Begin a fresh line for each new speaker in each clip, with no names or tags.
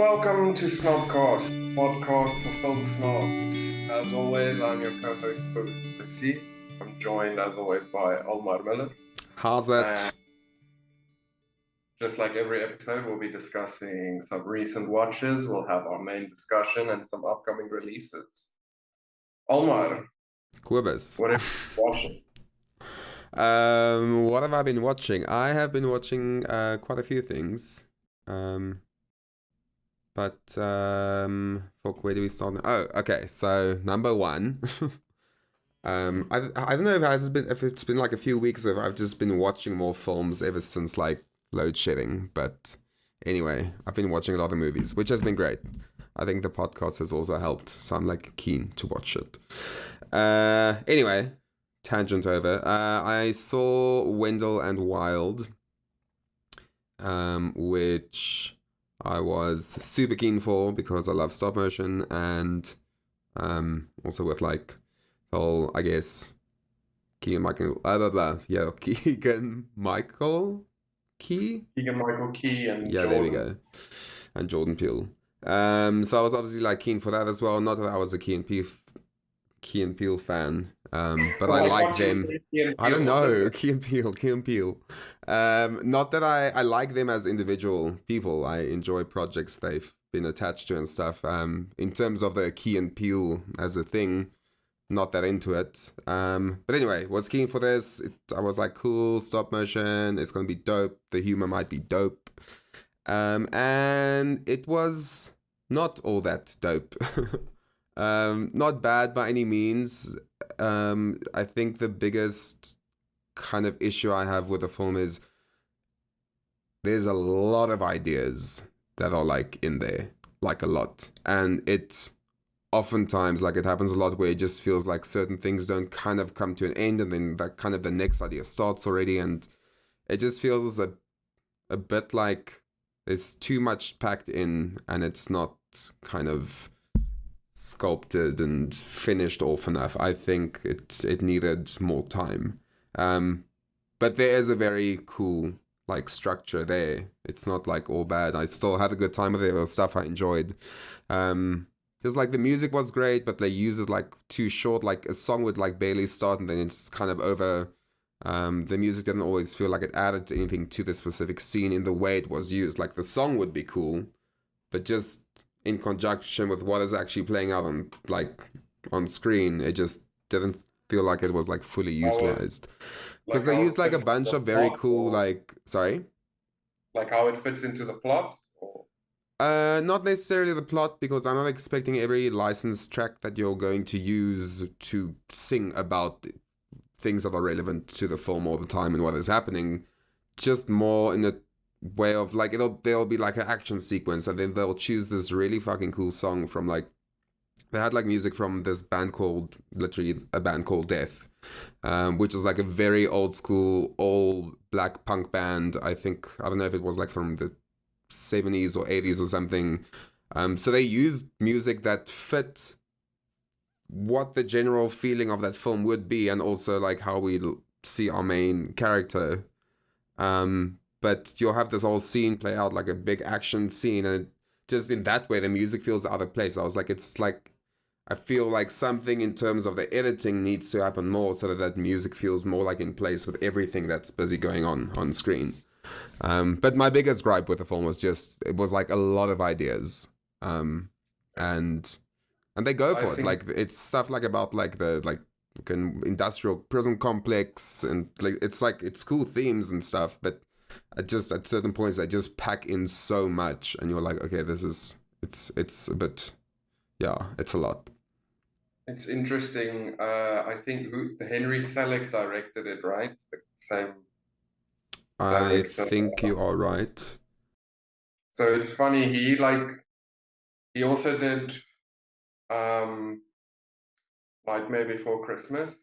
welcome to Snobcast, podcast for folk snobs. As always, I'm your co-host, Kobus. I'm joined, as always, by Almar Miller.
How's it?
Just like every episode, we'll be discussing some recent watches. We'll have our main discussion and some upcoming releases. Almar,
Kobus.
what are you watching?
What have I been watching? I have been watching quite a few things. Fuck, where do we start now? Oh, okay. So number one, I don't know if it's been like a few weeks or if I've just been watching more films ever since like load shedding. But anyway, I've been watching a lot of movies, which has been great. I think the podcast has also helped, so I'm like keen to watch it. Anyway, tangent over. I saw Wendell and Wild, which I was super keen for because I love stop motion and also with like whole, I guess, Keegan Michael Key and
Jordan.
There we go, and Jordan Peele. So I was obviously like keen for that as well. Not that I was a Key and Peele fan, but I like them. I don't know, Key and Peele. Not that I like them as individual people. I enjoy projects they've been attached to and stuff. In terms of the Key and Peele as a thing, not that into it. But anyway, was keen for this. I was like, cool, stop motion. It's gonna be dope. The humor might be dope. And it was not all that dope. Not bad by any means. I think the biggest kind of issue I have with the film is there's a lot of ideas that are like in there, like a lot. And it oftentimes, like it happens a lot where it just feels like certain things don't kind of come to an end and then that kind of the next idea starts already. And it just feels a bit like there's too much packed in and it's not kind of sculpted and finished off enough. I think it needed more time. But there is a very cool like structure there. It's not like all bad. I still had a good time with it. There was stuff I enjoyed. Because like the music was great, but they use it like too short. Like a song would like barely start and then it's kind of over. The music didn't always feel like it added anything to the specific scene in the way it was used. Like the song would be cool, but just in conjunction with what is actually playing out on screen, it just didn't feel like it was like fully utilized. Because they used like a bunch of very cool sorry?
Like how it fits into the plot?
Not necessarily the plot, because I'm not expecting every licensed track that you're going to use to sing about things that are relevant to the film all the time and what is happening. Just more in the way of like there'll be like an action sequence and then they'll choose this really fucking cool song from like they had like music from this band called Death, which is like a very old school all black punk band. I don't know if it was like from the 70s or 80s or something. So they used music that fit what the general feeling of that film would be and also like how we see our main character. But you'll have this whole scene play out like a big action scene, and just in that way the music feels out of place. I was like, it's like I feel like something in terms of the editing needs to happen more so that music feels more like in place with everything that's busy going on screen. But my biggest gripe with the film was just it was like a lot of ideas, and they go for it. Like it's stuff like about like the like an industrial prison complex and like it's cool themes and stuff, but just at certain points they just pack in so much and you're like, okay, it's a bit, yeah, it's a lot.
It's interesting. I think Henry Selick directed it, right? The same
director. I think you are right.
So it's funny, he also did Nightmare Before Christmas,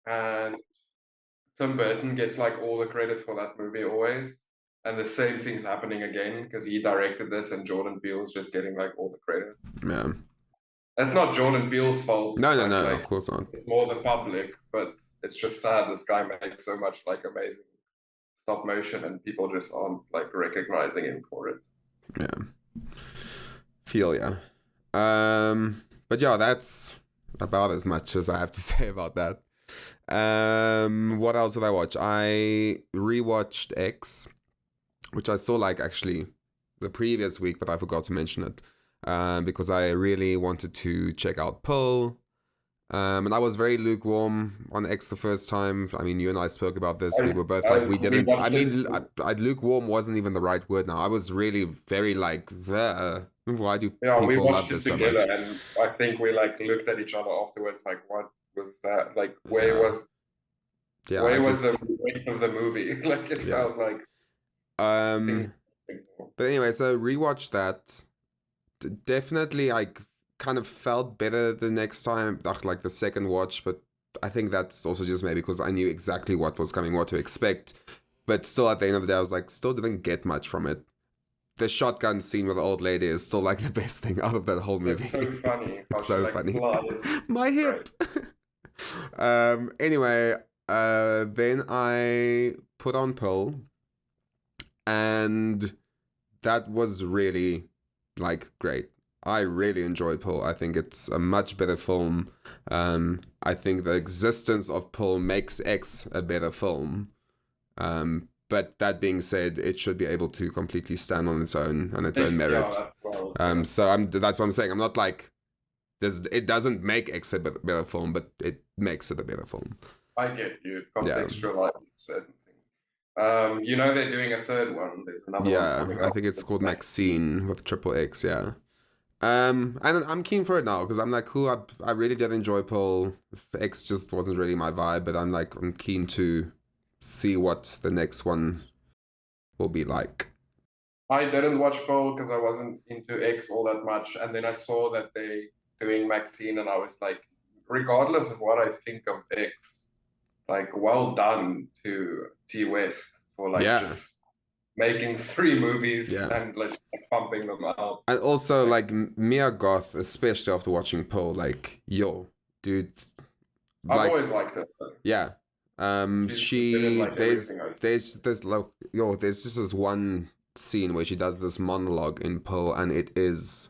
and Tim Burton gets like all the credit for that movie always, and the same thing's happening again because he directed this and Jordan Peele's just getting like all the credit.
Yeah,
that's not Jordan Peele's fault.
No, like, of course not.
It's more the public, but it's just sad this guy makes so much like amazing stop motion and people just aren't like recognizing him for it.
Yeah. Feel ya. But yeah, that's about as much as I have to say about that. What else did I watch? I rewatched X, which I saw like actually the previous week, but I forgot to mention it because I really wanted to check out Pull. And I was very lukewarm on X the first time. I mean, you and I spoke about this. We were both like, we didn't. I mean, lukewarm wasn't even the right word now. I was really very like, why do
we
people
watched
love this
it
so
together,
much?
and I think we like looked at each other afterwards, like, what was that? Like, where was
Yeah,
where was the rest of the movie? Like, it felt like.
But anyway, so rewatch that. Definitely, I kind of felt better the next time, like the second watch, but I think that's also just maybe because I knew exactly what was coming, what to expect. But still, at the end of the day, I was like, still didn't get much from it. The shotgun scene with the old lady is still like the best thing out of that whole movie.
It's so funny.
It's so funny.
Flies.
My hip. Anyway, then I put on Pearl, and that was really like great. I really enjoyed Pearl. I think it's a much better film. I think the existence of Pearl makes X a better film. But that being said, it should be able to completely stand on its own merit. So that's what I'm saying. I'm not like it doesn't make X a better film, but it makes it a better film.
I get you. Contextualize certain things. You know they're doing a third one. There's another one coming
I think it's called Maxine with XXX, yeah. And I'm keen for it now because I'm like, cool, I really did enjoy Pearl. X just wasn't really my vibe, but I'm keen to see what the next one will be like.
I didn't watch Pearl because I wasn't into X all that much, and then I saw that they doing Maxine, and I was like, regardless of what I think of X, like, well done to T West for like just making 3 movies and like pumping them out.
And also like Mia Goth, especially after watching Pearl, like, yo, dude.
I've always liked her.
Yeah. There's just this one scene where she does this monologue in Pearl, and it is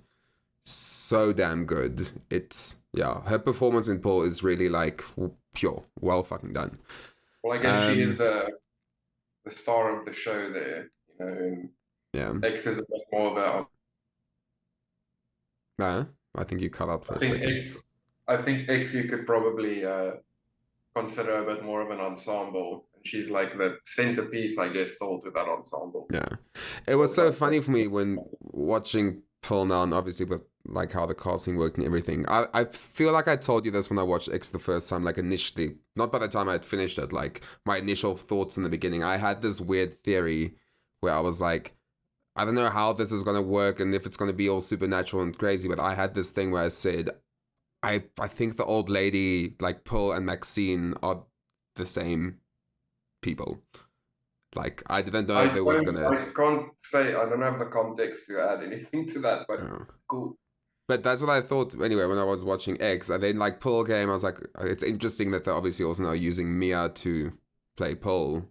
so damn good. Her performance in Pearl is really like pure, well fucking done.
Well, I guess she is the star of the show there, you know. And X is a bit more about.
I think you cut out for a second.
I think X you could probably consider a bit more of an ensemble. And she's like the centerpiece, I guess, still to that ensemble.
Yeah, it was so funny for me when watching Pearl now, and obviously with like how the casting worked and everything. I feel like I told you this when I watched X the first time, like initially, not by the time I had finished it, like my initial thoughts in the beginning. I had this weird theory where I was like, I don't know how this is going to work and if it's going to be all supernatural and crazy, but I had this thing where I said, I think the old lady, like Pearl and Maxine, are the same people. Like, I didn't know if it was gonna.
I can't say, I don't have the context to add anything to that, but cool.
But that's what I thought anyway when I was watching X. And then, like, Pearl came, I was like, it's interesting that they're obviously also now using Mia to play Pearl.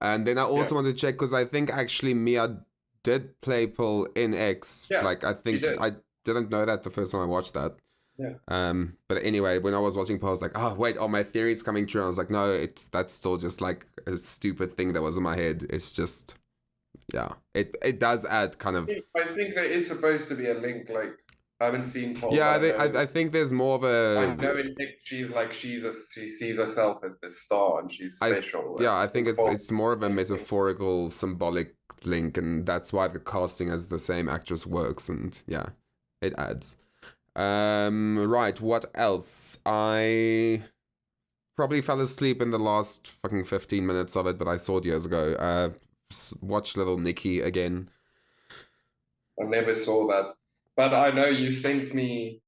And then I also wanted to check, because I think actually Mia did play Pearl in X.
Yeah,
like, I think I didn't know that the first time I watched that.
Yeah.
But anyway, when I was watching Pearl, I was like, oh wait, my theory's coming true. And I was like, no, that's still just like a stupid thing that was in my head. It's just, it does add kind of.
I think there is supposed to be a link. Like, I haven't seen Pearl.
I think there's more of a.
I know in Nick she sees herself as the star and she's special.
I think it's more of a metaphorical, symbolic link, and that's why the casting as the same actress works, and it adds. Right, what else? I probably fell asleep in the last fucking 15 minutes of it, but I saw it years ago. Watched Little Nicky again.
I never saw that, but I know you sent me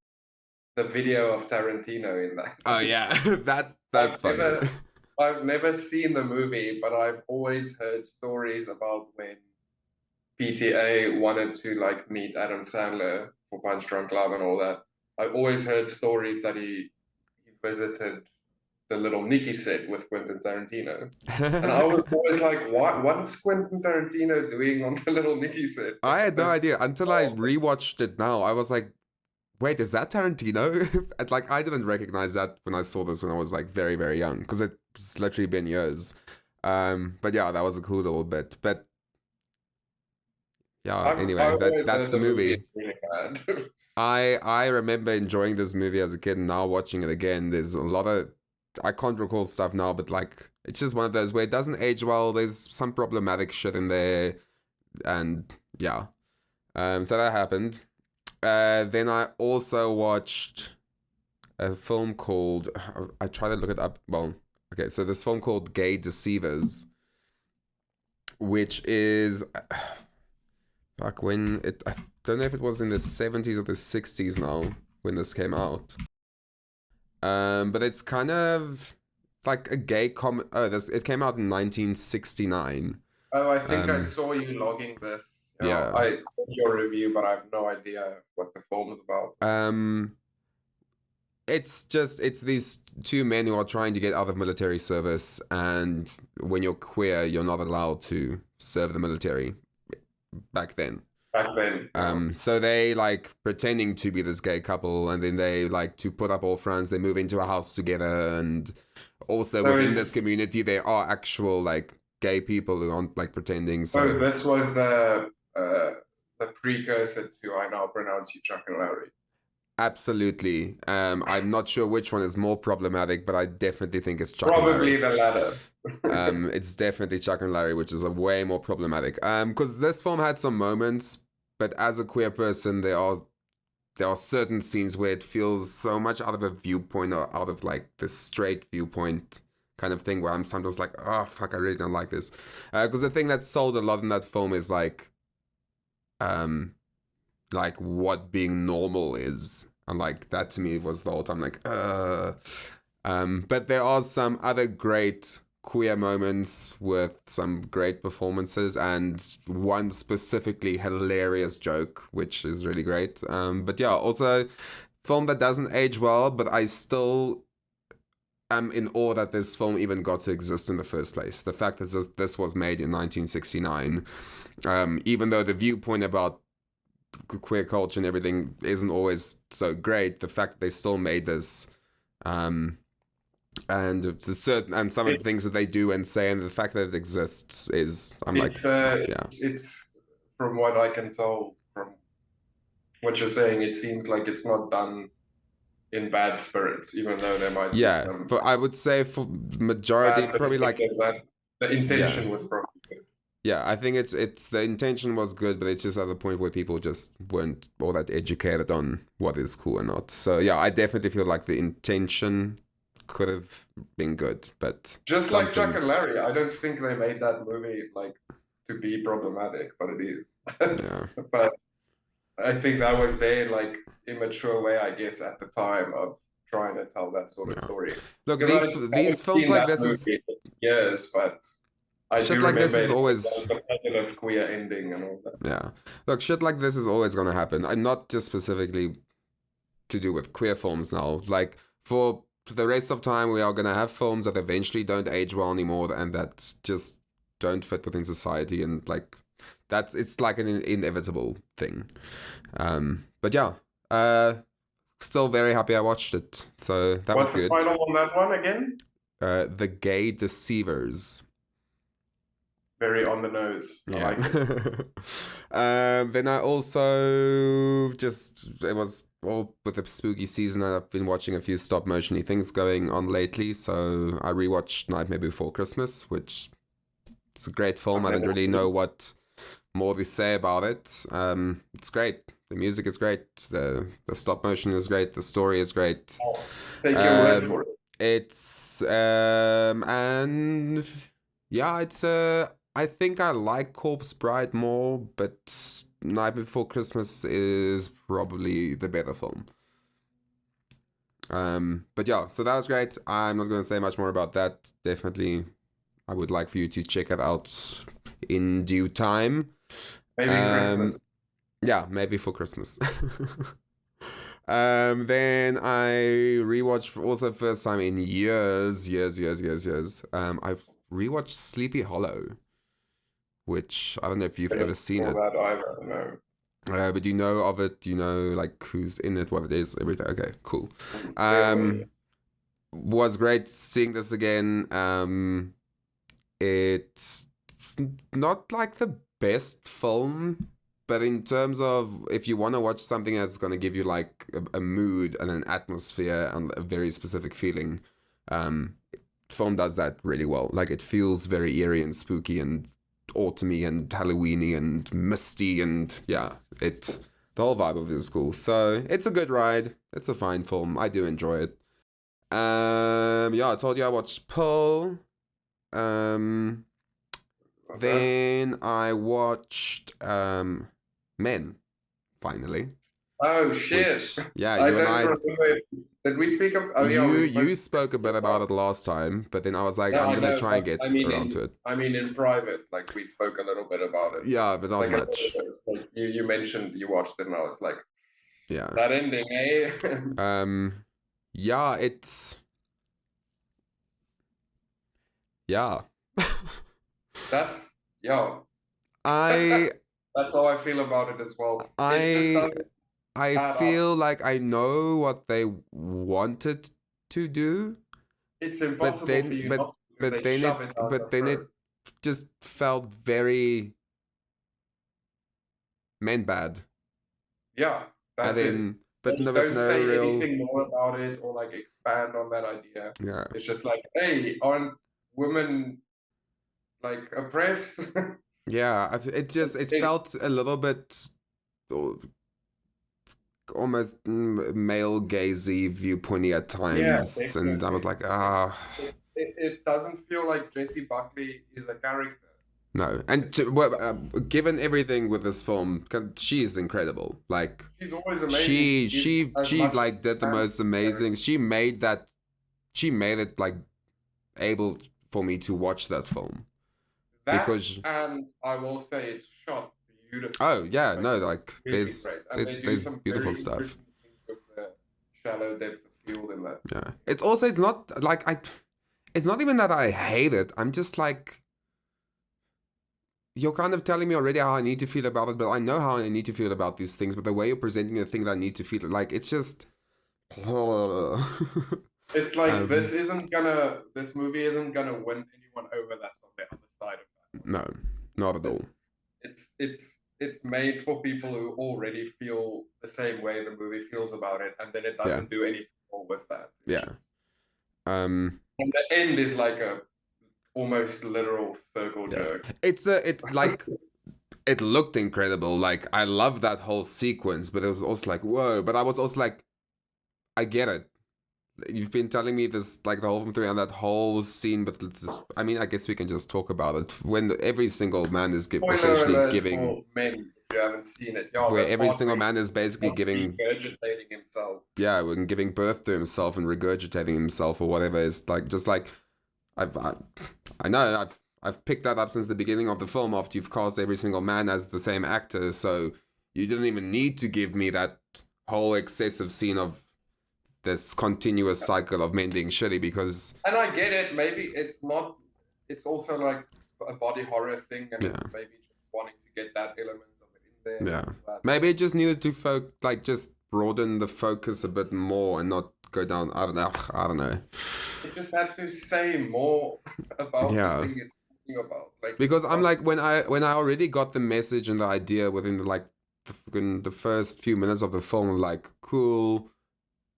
the video of Tarantino in that.
Oh yeah, that's funny.
I've never seen the movie, but I've always heard stories about when PTA wanted to like meet Adam Sandler for Punch Drunk Love and all that. I've always heard stories that he visited the little Nicky set with Quentin Tarantino. And I was always like, what is Quentin Tarantino doing on the little Nicky set?
I had no idea until I rewatched it now. I was like, wait, is that Tarantino? And, like, I didn't recognize that when I saw this when I was like very, very young, because it's literally been years. But yeah, that was a cool little bit. But yeah, anyway, that's the movie.
Really bad.
I remember enjoying this movie as a kid, and now watching it again, there's a lot of, I can't recall stuff now, but like, it's just one of those where it doesn't age well. There's some problematic shit in there, and yeah. So that happened. Then I also watched a film called, I tried to look it up. Well, okay, so this film called Gay Deceivers, which is back when I don't know if it was in the 70s or the 60s now when this came out. But it's kind of like a gay it came out in 1969.
Oh, I think I saw you logging this.
Yeah.
I read your review, but I have no idea what the film is about.
It's these two men who are trying to get out of military service, and when you're queer, you're not allowed to serve the military back then. So they like pretending to be this gay couple, and then they like to put up all fronts. They move into a house together, and also within this community, there are actual like gay people who aren't like pretending. So
this was the precursor to I Now Pronounce You Chuck and Larry.
Absolutely. I'm not sure which one is more problematic, but I definitely think it's Chuck
Probably
and Larry.
the latter.
It's definitely Chuck and Larry, which is a way more problematic. Because this film had some moments, but as a queer person, there are certain scenes where it feels so much out of a viewpoint or out of like the straight viewpoint kind of thing, where I'm sometimes like, oh fuck, I really don't like this. Because the thing that's sold a lot in that film is like what being normal is, and like that to me was the whole time like but there are some other great queer moments with some great performances, and one specifically hilarious joke which is really great. But yeah, also film that doesn't age well, but I still am in awe that this film even got to exist in the first place. The fact that this was made in 1969, even though the viewpoint about queer culture and everything isn't always so great, the fact that they still made this, and some of the things that they do and say, and the fact that it exists is,
it's from what I can tell from what you're saying, it seems like it's not done in bad spirits, even though there might be some.
But I would say for majority, probably like
the intention was probably good.
Yeah, I think it's the intention was good, but it's just at the point where people just weren't all that educated on what is cool or not. So yeah, I definitely feel like the intention could have been good, but
just like Chuck and Larry, I don't think they made that movie like to be problematic, but it is.
Yeah.
But I think that was their like immature way, I guess, at the time of trying to tell that sort of story.
Look, these films like this is
years, but
shit like this is always
the positive queer ending and all that.
Yeah, look, shit like this is always going to happen, and not just specifically to do with queer films now. Like for the rest of time, we are going to have films that eventually don't age well anymore, and that just don't fit within society, and like it's like an inevitable thing. But yeah, still very happy I watched it. So that was good.
What's the title on that one again?
The Gay Deceivers.
Very on the nose.
Yeah. I like it. Then I also it was all with the spooky season, and I've been watching a few stop motion-y things going on lately. So I rewatched Nightmare Before Christmas, which it's a great film. I don't really know what more to say about it. It's great. The music is great. The stop motion is great. The story is great.
Take your word for it.
It's and yeah, it's I think I like Corpse Bride more, but Night Before Christmas is probably the better film. But yeah, so that was great. I'm not going to say much more about that. Definitely, I would like for you to check it out in due time.
Maybe Christmas.
Yeah, maybe for Christmas. Then I rewatched also first time in years. I rewatched Sleepy Hollow, which I don't know if you've ever seen it.
That either, no.
But you know of it, you know like who's in it, what it is, everything. Okay, cool. Was great seeing this again. It's not like the best film, but in terms of if you want to watch something that's going to give you like a mood and an atmosphere and a very specific feeling, film does that really well. Like it feels very eerie and spooky and autumny and Halloweeny and misty, and yeah, the whole vibe of it is cool. So it's a good ride. It's a fine film. I do enjoy it. Yeah, I told you I watched Pearl. Then I watched Men, finally.
Oh shit!
Which, yeah,
I
you and
don't
I.
remember. Did we speak of? Oh, yeah,
You spoke a bit about it last time, but then I was like, I'm gonna try and get around to it.
I mean, in private, like we spoke a little bit about it.
Yeah, but not
like
much.
Like you mentioned you watched it, and I was like,
yeah,
that ending, eh?
Yeah, it's. Yeah.
That's yeah.
I.
That's how I feel about it as well.
I feel like I know what they wanted to do.
It's impossible for you not to,
but then it just felt very men bad.
Yeah, that's it.
But
you don't say anything more about it or like expand on that idea.
Yeah,
it's just like, hey, aren't women like oppressed?
Yeah, it felt a little bit almost male gazy viewpointy at times, and I was like,
it doesn't feel like Jessie Buckley is a character.
No, and given everything with this film, she is incredible. Like
she's always amazing.
She like did the most amazing. She made it like able for me to watch that film. Because
and I will say it's shot beautifully.
Oh yeah, no, like
really
there's beautiful stuff.
With the shallow depth of field in that.
Yeah, it's not like it's not even that I hate it. I'm just like, you're kind of telling me already how I need to feel about it, but I know how I need to feel about these things. But the way you're presenting the thing that I need to feel, like it's just.
It's like this movie isn't gonna win anyone over that's on the other side of that.
No, not at all.
It's made for people who already feel the same way the movie feels about it, and then it doesn't do anything more with that. And the end is like a almost literal circle jerk.
It looked incredible. Like I love that whole sequence, but it was also like, whoa. But I was also like, I get it. You've been telling me this like the whole film through, and that whole scene, but I mean, I guess we can just talk about it. When every single man is essentially giving.
Men, if you haven't seen it,
where every single man is basically giving.
Regurgitating himself.
Yeah, when giving birth to himself and regurgitating himself or whatever is like, just like, I know I've picked that up since the beginning of the film after you've cast every single man as the same actor, so you didn't even need to give me that whole excessive scene of this continuous cycle of men being shitty, because.
And I get it. Maybe it's not. It's also like a body horror thing, and maybe just wanting to get that element of it in there.
Yeah. Maybe it just needed to just broaden the focus a bit more and not go down. I don't know.
It just had to say more about the thing it's talking about. Like,
because I'm like, when I already got the message and the idea within the first few minutes of the film, I'm like, cool.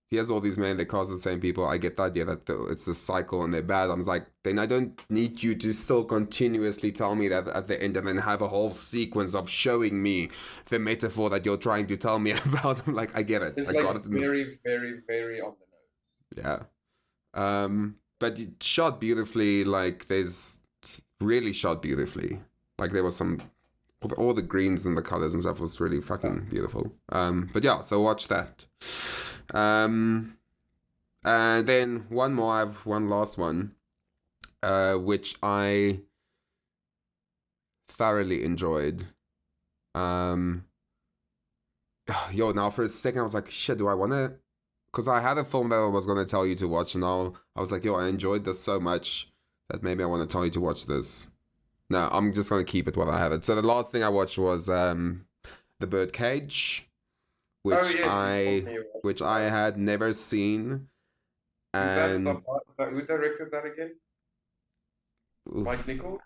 Here's all these men, they cast the same people. I get the idea that it's the cycle and they're bad. I'm like, then I don't need you to still continuously tell me that at the end and then have a whole sequence of showing me the metaphor that you're trying to tell me about. I'm like, I get it.
It's
got it.
Very, very, very on the
nose. Yeah. But it shot beautifully. Like, there's really shot beautifully. Like, there was some, all the greens and the colors and stuff was really fucking beautiful. But yeah, so watch that. And then one more. I have one last one, which I thoroughly enjoyed. yo, now for a second I was like, shit, do I want to? Because I had a film that I was going to tell you to watch, and now I was like, yo, I enjoyed this so much that maybe I want to tell you to watch this. No, I'm just going to keep it while I have it. So the last thing I watched was The Birdcage,
Oh yes, you told me
which I had never seen.
Is that
And
who directed that again?
oof,
Mike Nichols?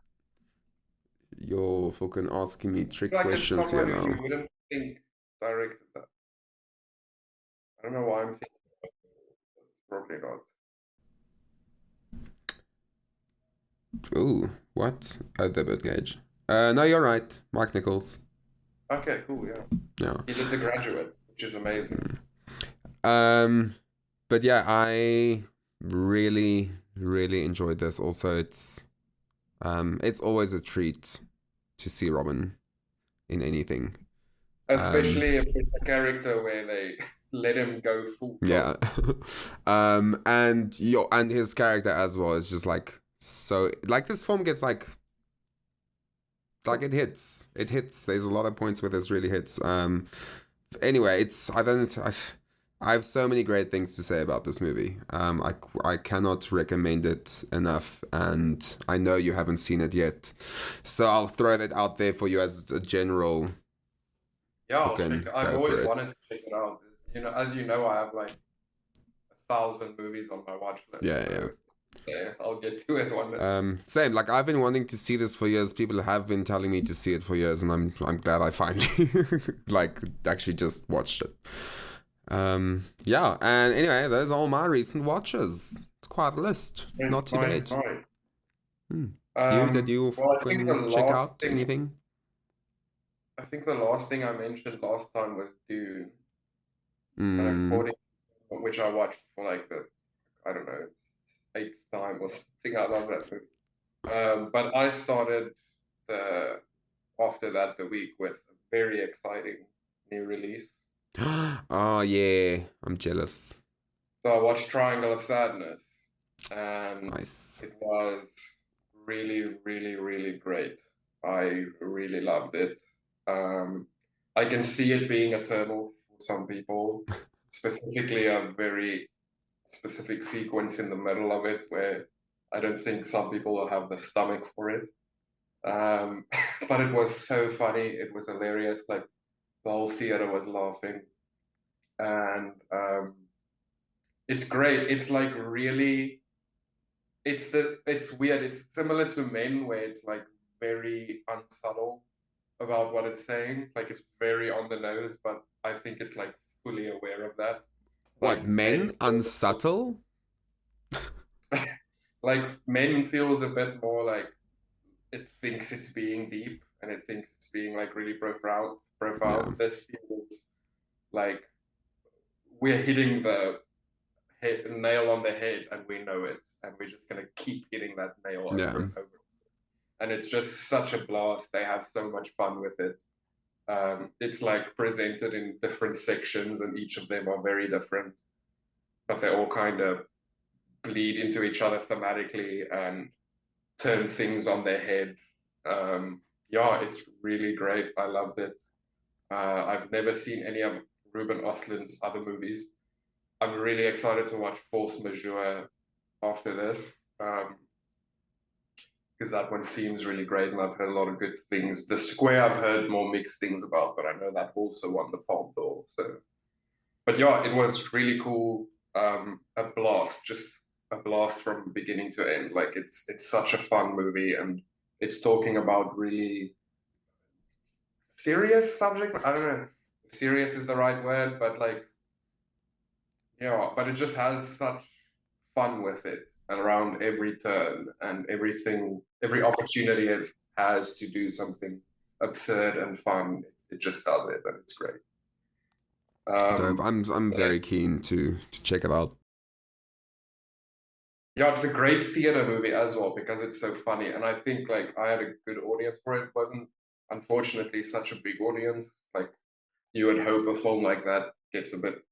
you're fucking asking me
I
trick
feel like it's
questions here
someone who
now.
you wouldn't think directed that. I don't know why I'm thinking. Probably not.
Ooh, what? The Birdcage. No, you're right. Mike Nichols.
Okay, cool. Yeah,
Yeah.
he did The Graduate, which is amazing.
But yeah, I really, really enjoyed this. Also, it's always a treat to see Robin in anything.
Especially if it's a character where they let him go full.
Yeah. And his character as well is just like so like this film gets like it hits. It hits. There's a lot of points where this really hits. Anyway, I have so many great things to say about this movie. I cannot recommend it enough, and I know you haven't seen it yet, so I'll throw that out there for you as a general.
Yeah, I'll
fucking
check it. I've
go
always
for it.
wanted to check it out. You know, as you know, I have like 1,000 movies on my watch list.
Yeah.
So, yeah, I'll get to it one day.
Same. Like I've been wanting to see this for years. People have been telling me to see it for years, and I'm glad I finally like actually just watched it. Yeah. And anyway, those are all my recent watches. It's quite a list. Not too bad.
Nice.
Did you
Well, I think the
check
last
out
thing
anything?
I think the last thing I mentioned last time was Dune, and
Mm.
according which I watched for like the I don't know 8th time or something. I love that movie. But I started after that the week with a very exciting new release.
Oh yeah, I'm jealous.
So I watched Triangle of Sadness, and
Nice.
it was really, really, really great. I really loved it. I can see it being a turtle for some people, specifically a very specific sequence in the middle of it where I don't think some people will have the stomach for it. But it was so funny. It was hilarious. Like the whole theater was laughing, and it's great. It's like really, it's weird. It's similar to Men, where it's like very unsubtle about what it's saying. Like it's very on the nose, but I think it's like fully aware of that.
What,
Like
Men unsubtle?
Like Men feels a bit more like it thinks it's being deep and it thinks it's being like really profound.
Yeah.
This feels like we're hitting the nail on the head and we know it, and we're just gonna keep hitting that nail over and over. And it's just such a blast. They have so much fun with it. It's like presented in different sections, and each of them are very different, but they all kind of bleed into each other thematically and turn things on their head. Yeah, it's really great. I loved it. I've never seen any of Ruben Östlund's other movies. I'm really excited to watch Force Majeure after this, because that one seems really great, and I've heard a lot of good things. The Square I've heard more mixed things about, but I know that also won the Palme d'Or. So, but yeah, it was really cool. A blast, just a blast from beginning to end. Like it's such a fun movie, and it's talking about really serious subject. I don't know if serious is the right word, but like, yeah, but it just has such fun with it, and around every turn and everything, every opportunity it has to do something absurd and fun, it just does it, and it's great.
Dope. I'm very keen to check it out.
Yeah, it's a great theater movie as well because it's so funny, and I think like I had a good audience for it. It wasn't unfortunately such a big audience. Like you would hope a film like that gets a bit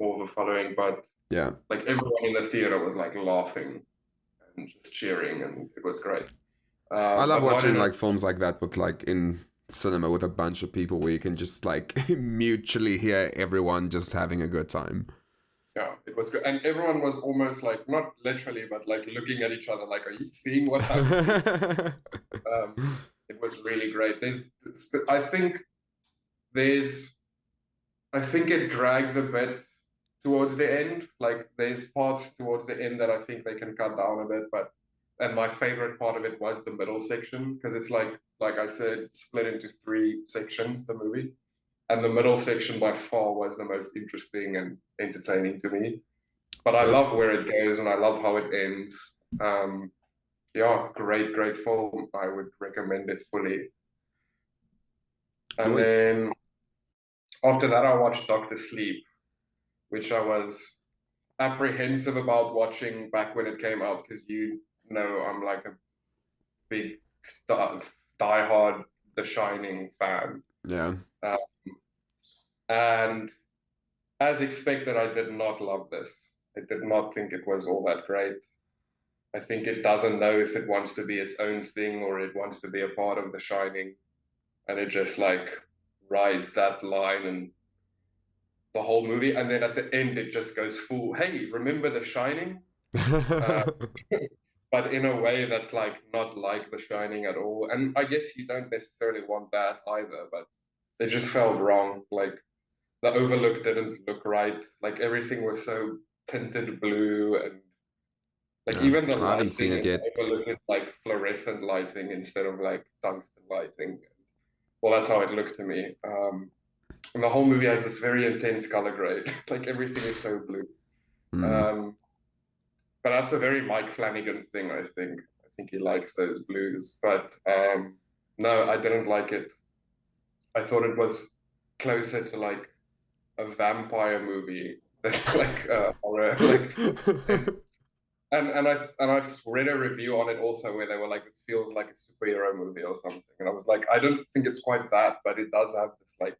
more of a following, but
yeah,
like everyone in the theater was like laughing and just cheering, and it was great.
I love watching like films like that with like in cinema with a bunch of people where you can just like mutually hear everyone just having a good time.
Yeah, it was good. And everyone was almost like, not literally, but like looking at each other like, are you seeing what I'm seeing? It was really great. I think it drags a bit towards the end. Like there's parts towards the end that I think they can cut down a bit, and my favorite part of it was the middle section, because it's like I said, split into 3 sections, the movie. And the middle section by far was the most interesting and entertaining to me. But I love where it goes and I love how it ends. Yeah, great film. I would recommend it fully. And then after that, I watched Dr. Sleep, which I was apprehensive about watching back when it came out, because I'm like a big diehard The Shining fan.
Yeah.
And as expected, I did not love this. I did not think it was all that great. I think it doesn't know if it wants to be its own thing or it wants to be a part of The Shining. And it just like rides that line and the whole movie. And then at the end, it just goes full, hey, remember The Shining? But in a way that's like not like The Shining at all. And I guess you don't necessarily want that either, but it just felt wrong. Like the Overlook didn't look right. Like everything was so tinted blue, and like even the
I haven't seen
lighting
it yet.
Overlook is like fluorescent lighting instead of like tungsten lighting. Well, that's how it looked to me. And the whole movie has this very intense color grade. Like everything is so blue. But that's a very Mike Flanagan thing, I think. I think he likes those blues. But no, I didn't like it. I thought it was closer to like a vampire movie than like horror. Like, and I've read a review on it also where they were like, this feels like a superhero movie or something. And I was like, I don't think it's quite that, but it does have this like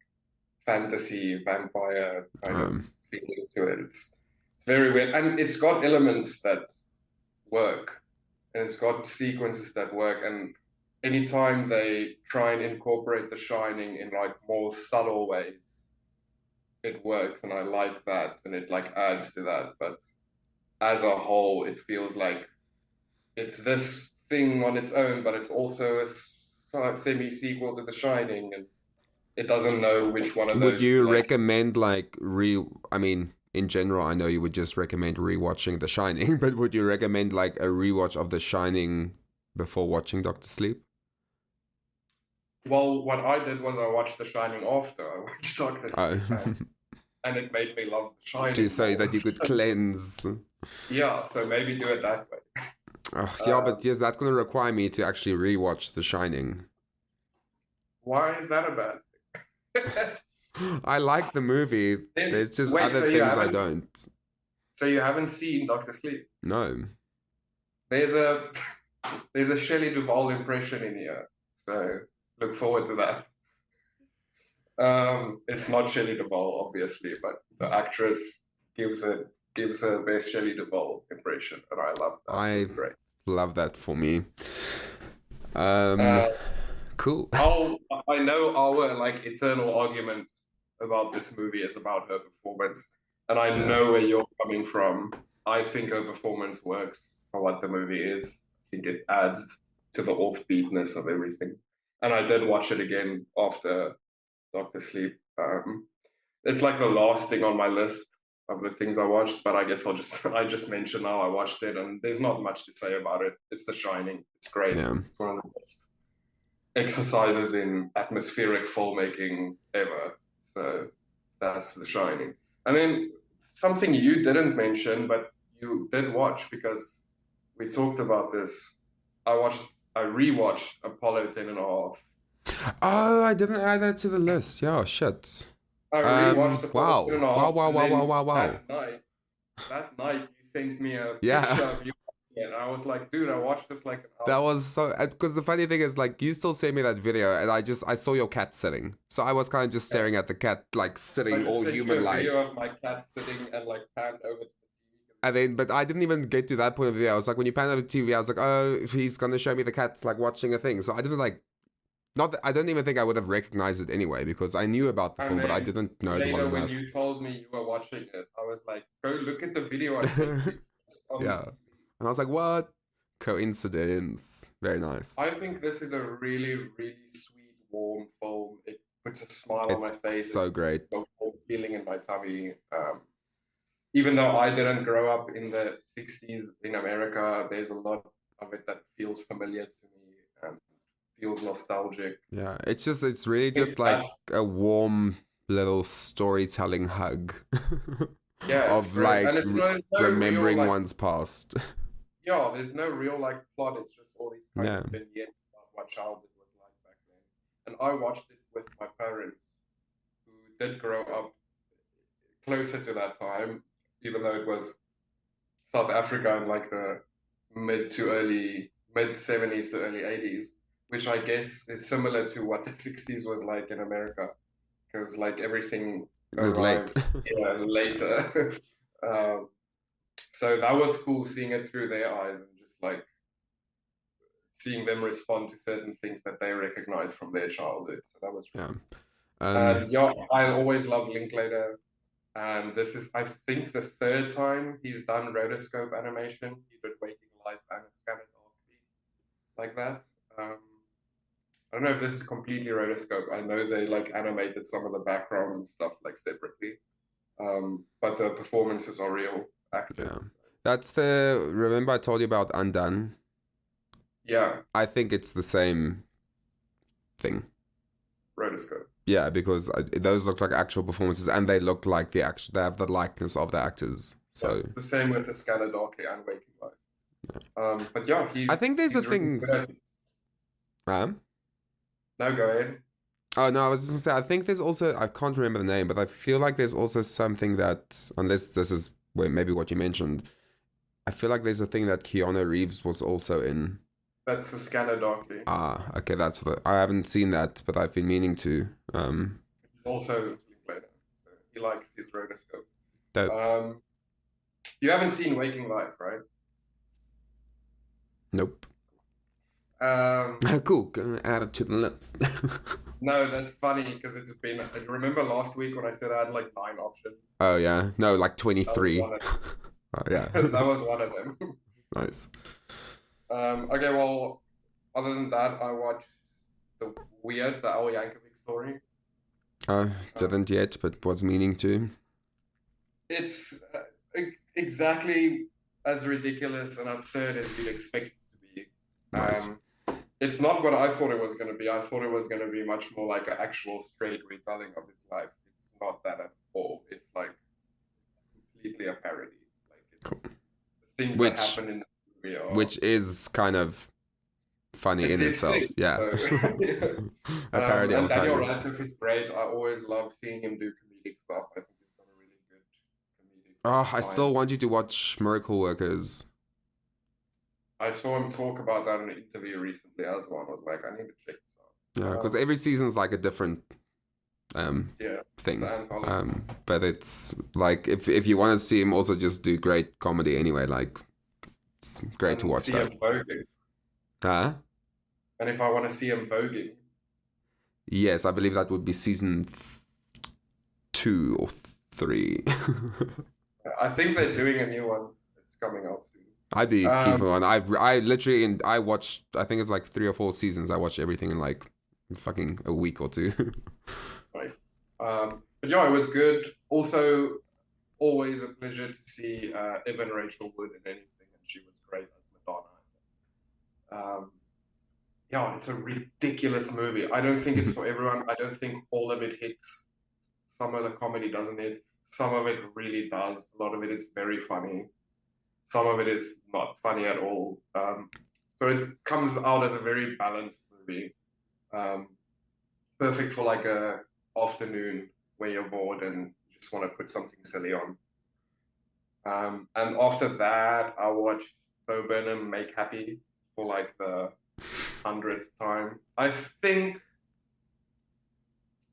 fantasy vampire kind of feeling to it. It's very weird, and it's got elements that work, and it's got sequences that work, and anytime they try and incorporate The Shining in like more subtle ways, it works, and I like that, and it like adds to that. But as a whole, it feels like it's this thing on its own, but it's also a semi-sequel to The Shining, and it doesn't know which one of those.
Would you recommend like in general, I know you would just recommend rewatching The Shining, but would you recommend like a rewatch of The Shining before watching Dr. Sleep?
Well, what I did was I watched The Shining after I watched Dr. Sleep, and it made me love The Shining.
To say that you could cleanse. Yeah,
so maybe do it that way.
But yes, that's going to require me to actually rewatch The Shining.
Why is that a bad thing?
I like the movie. There's just other things I don't.
So you haven't seen Dr. Sleep?
No.
There's a Shelley Duvall impression in here, so look forward to that. It's not Shelley Duvall, obviously, but the actress gives her best Shelley Duvall impression, and I love that. It's great.
Love that for me. Cool.
I know our like eternal argument about this movie is about her performance, and I know where you're coming from. I think her performance works for what the movie is. I think it adds to the offbeatness of everything. And I did watch it again after Dr. Sleep. It's like the last thing on my list of the things I watched, but I guess I just mention now I watched it, and there's not much to say about it. It's The Shining. It's great. Yeah. It's one of the best exercises in atmospheric filmmaking ever. So that's The Shining. And then something you didn't mention, but you did watch because we talked about this. I rewatched Apollo 10.5.
Oh, I didn't add that to the list. Yeah, shit.
I rewatched Apollo 10.5.
Wow.
That night you sent me a picture of you. And I was like, dude, I watched this like an hour.
That was so, because the funny thing is, like, you still sent me that video, and I saw your cat sitting, so I was kind of just staring at the cat, like sitting all human-like.
Video of my cat sitting and like panned over to the TV.
And then, but I didn't even get to that point of the video. I was like, when you pan over the TV, I was like, oh, if he's gonna show me the cat's like watching a thing, so I didn't like Not that, I don't even think I would have recognized it anyway because I knew about the
I
film, but I
mean,
didn't know it well
later when
enough.
you told me you were watching it, I was like, go look at the video I sent you on
Yeah. And I was like, what? Coincidence. Very nice.
I think this is a really, really sweet, warm film. It puts a smile on my
It's
face.
so great.
A warm feeling in my tummy. Even though I didn't grow up in the 60s in America, there's a lot of it that feels familiar to me and feels nostalgic.
Yeah, it's really
I think
just like
that's
a warm little storytelling hug
yeah, it's
of
great.
like
And it's no
remembering
real like
one's past.
yeah, there's no real like plot. It's just all these kind
Yeah.
of vignettes about what childhood was like back then. And I watched it with my parents, who did grow up closer to that time, even though it was South Africa in like the mid 70s to early 80s, which I guess is similar to what the 60s was like in America, because like everything
It was late.
arrived later. um, so that was cool seeing it through their eyes and just like seeing them respond to certain things that they recognize from their childhood. So that was
Yeah.
yeah, I always love Linklater. And this is, I think, the third time he's done rotoscope animation. He did Waking Life and Scanned Darkly like that. I don't know if this is completely rotoscope. I know they like animated some of the backgrounds and stuff like separately. But the performances are real actors.
Yeah. That's remember I told you about Undone?
Yeah.
I think it's the same thing.
Rotoscope.
Yeah, because those look like actual performances and they look like they have the likeness of the actors. So
yeah, the same with the Scanned Darkly and Waking Life. Yeah. But yeah,
I think there's a thing.
No, go ahead.
Oh no, I was just gonna say I think there's also I can't remember the name, but I feel like there's also something that unless this is maybe what you mentioned, I feel like there's a thing that Keanu Reeves was also in.
That's the Scanned Darkly.
Ah, okay, that's what I haven't seen that, but I've been meaning to.
He's also Linklater, so he likes his rotoscope.
Dope.
You haven't seen Waking Life, right?
Nope.
Cool.
Gonna add it to the list.
No, that's funny because it's been. Remember last week when I said I had like 9 options?
Oh yeah, no, like 23. Oh yeah,
that was one of them.
Nice.
Okay, well, other than that, I watched the Al Yankovic story.
Didn't yet, but was meaning to.
It's exactly as ridiculous and absurd as you'd expect it to be.
Nice.
It's not what I thought it was going to be. I thought it was going to be much more like an actual straight retelling of his life. It's not that at all. It's like completely a parody. Like it's
cool.
Things that happen in the movie are...
Which is kind of funny in itself. Thing, yeah. So, a parody
and
of
Daniel Radcliffe is great. I always love seeing him do comedic stuff. I think he's got a really good comedic
I still want you to watch Miracle Workers.
I saw him talk about that in an interview recently as well. I was like, I need to check this out.
Yeah, because every season's like a different thing. But it's like if you want to see him also just do great comedy anyway, like it's great to watch that. Huh?
And if I want to see him voguing.
Yes, I believe that would be season 2 or 3.
I think they're doing a new one. It's coming out soon.
I'd be keen for one. I literally I watched, I think it's like 3 or 4 seasons. I watched everything in like fucking a week or 2.
Nice. But yeah, it was good. Also, always a pleasure to see Evan Rachel Wood in anything, and she was great as Madonna. Yeah, it's a ridiculous movie. I don't think it's for everyone. I don't think all of it hits. Some of the comedy doesn't hit. Some of it really does. A lot of it is very funny. Some of it is not funny at all. So it comes out as a very balanced movie. Perfect for like a afternoon where you're bored and you just want to put something silly on. And after that, I watched Bo Burnham Make Happy for like the 100th time. I think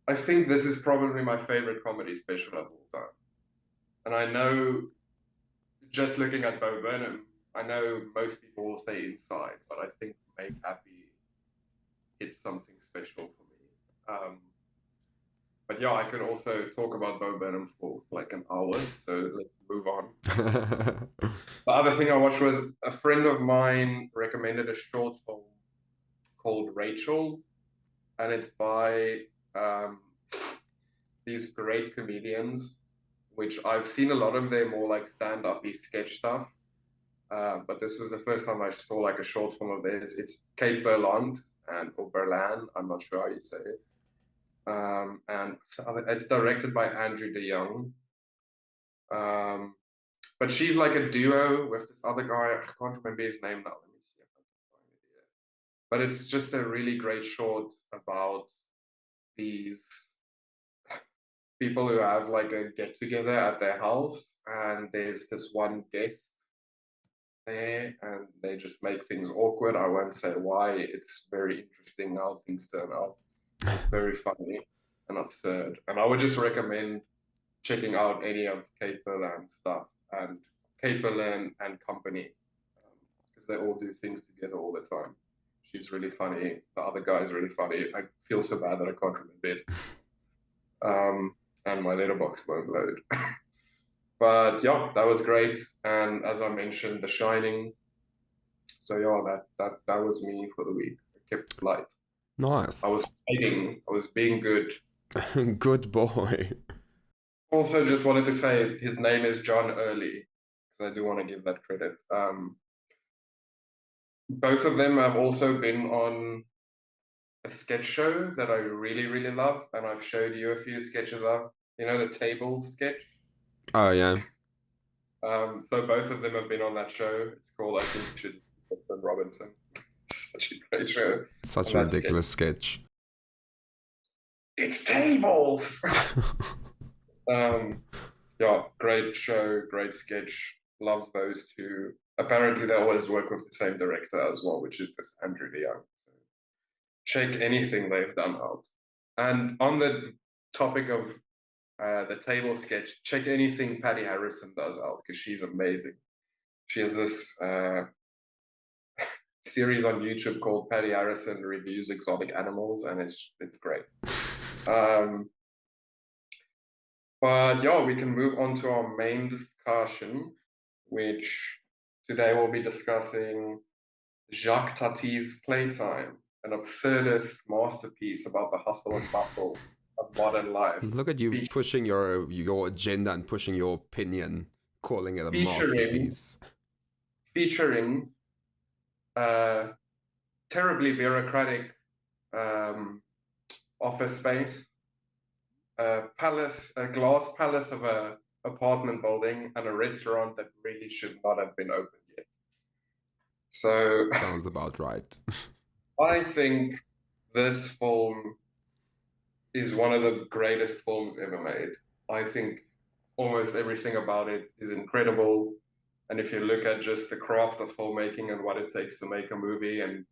this is probably my favorite comedy special of all time. And I know, just looking at Bo Burnham, I know most people will say Inside, but I think Make Happy hits something special for me. But yeah, I could also talk about Bo Burnham for like an hour, so let's move on. The other thing I watched was a friend of mine recommended a short film called Rachel, and it's by these great comedians, which I've seen a lot of their more like stand-up-y sketch stuff. But this was the first time I saw like a short film of theirs. It's Kate Berland or Berlan, I'm not sure how you say it. And it's directed by Andrew DeYoung. But she's like a duo with this other guy. I can't remember his name now. Let me see if I can find it here. But it's just a really great short about these people who have like a get together at their house, and there's this one guest there, and they just make things awkward. I won't say why. It's very interesting how things turn out. It's very funny and absurd, and I would just recommend checking out any of Kate Berland's stuff and Kate Berland and company, because they all do things together all the time. She's really funny. The other guy is really funny. I feel so bad that I can't remember his and my letterbox won't load. But yeah, that was great. And as I mentioned, The Shining. So yeah, that was me for the week. I kept it light.
Nice.
I was fighting. I was being good.
Good boy.
Also, just wanted to say his name is John Early, because I do want to give that credit. Both of them have also been on a sketch show that I really, really love, and I've showed you a few sketches of. You know, the tables sketch?
Oh, yeah.
So both of them have been on that show. It's called, I think, Richard Robinson. Such a great show.
Such a ridiculous sketch.
It's tables! Yeah, great show, great sketch. Love those two. Apparently, they always work with the same director as well, which is this Andrew DeYoung. So check anything they've done out. And on the topic of the table sketch, check anything Patty Harrison does out, because she's amazing. She has this series on YouTube called Patty Harrison Reviews Exotic Animals, and it's great. But yeah, we can move on to our main discussion, which today we'll be discussing Jacques Tati's Playtime, an absurdist masterpiece about the hustle and bustle of modern life.
Look at you pushing your agenda and pushing your opinion, calling it a masterpiece.
Featuring terribly bureaucratic office space, a glass palace of a apartment building, and a restaurant that really should not have been opened yet. So
sounds about right.
I think this film is one of the greatest films ever made. I think almost everything about it is incredible. And if you look at just the craft of filmmaking and what it takes to make a movie and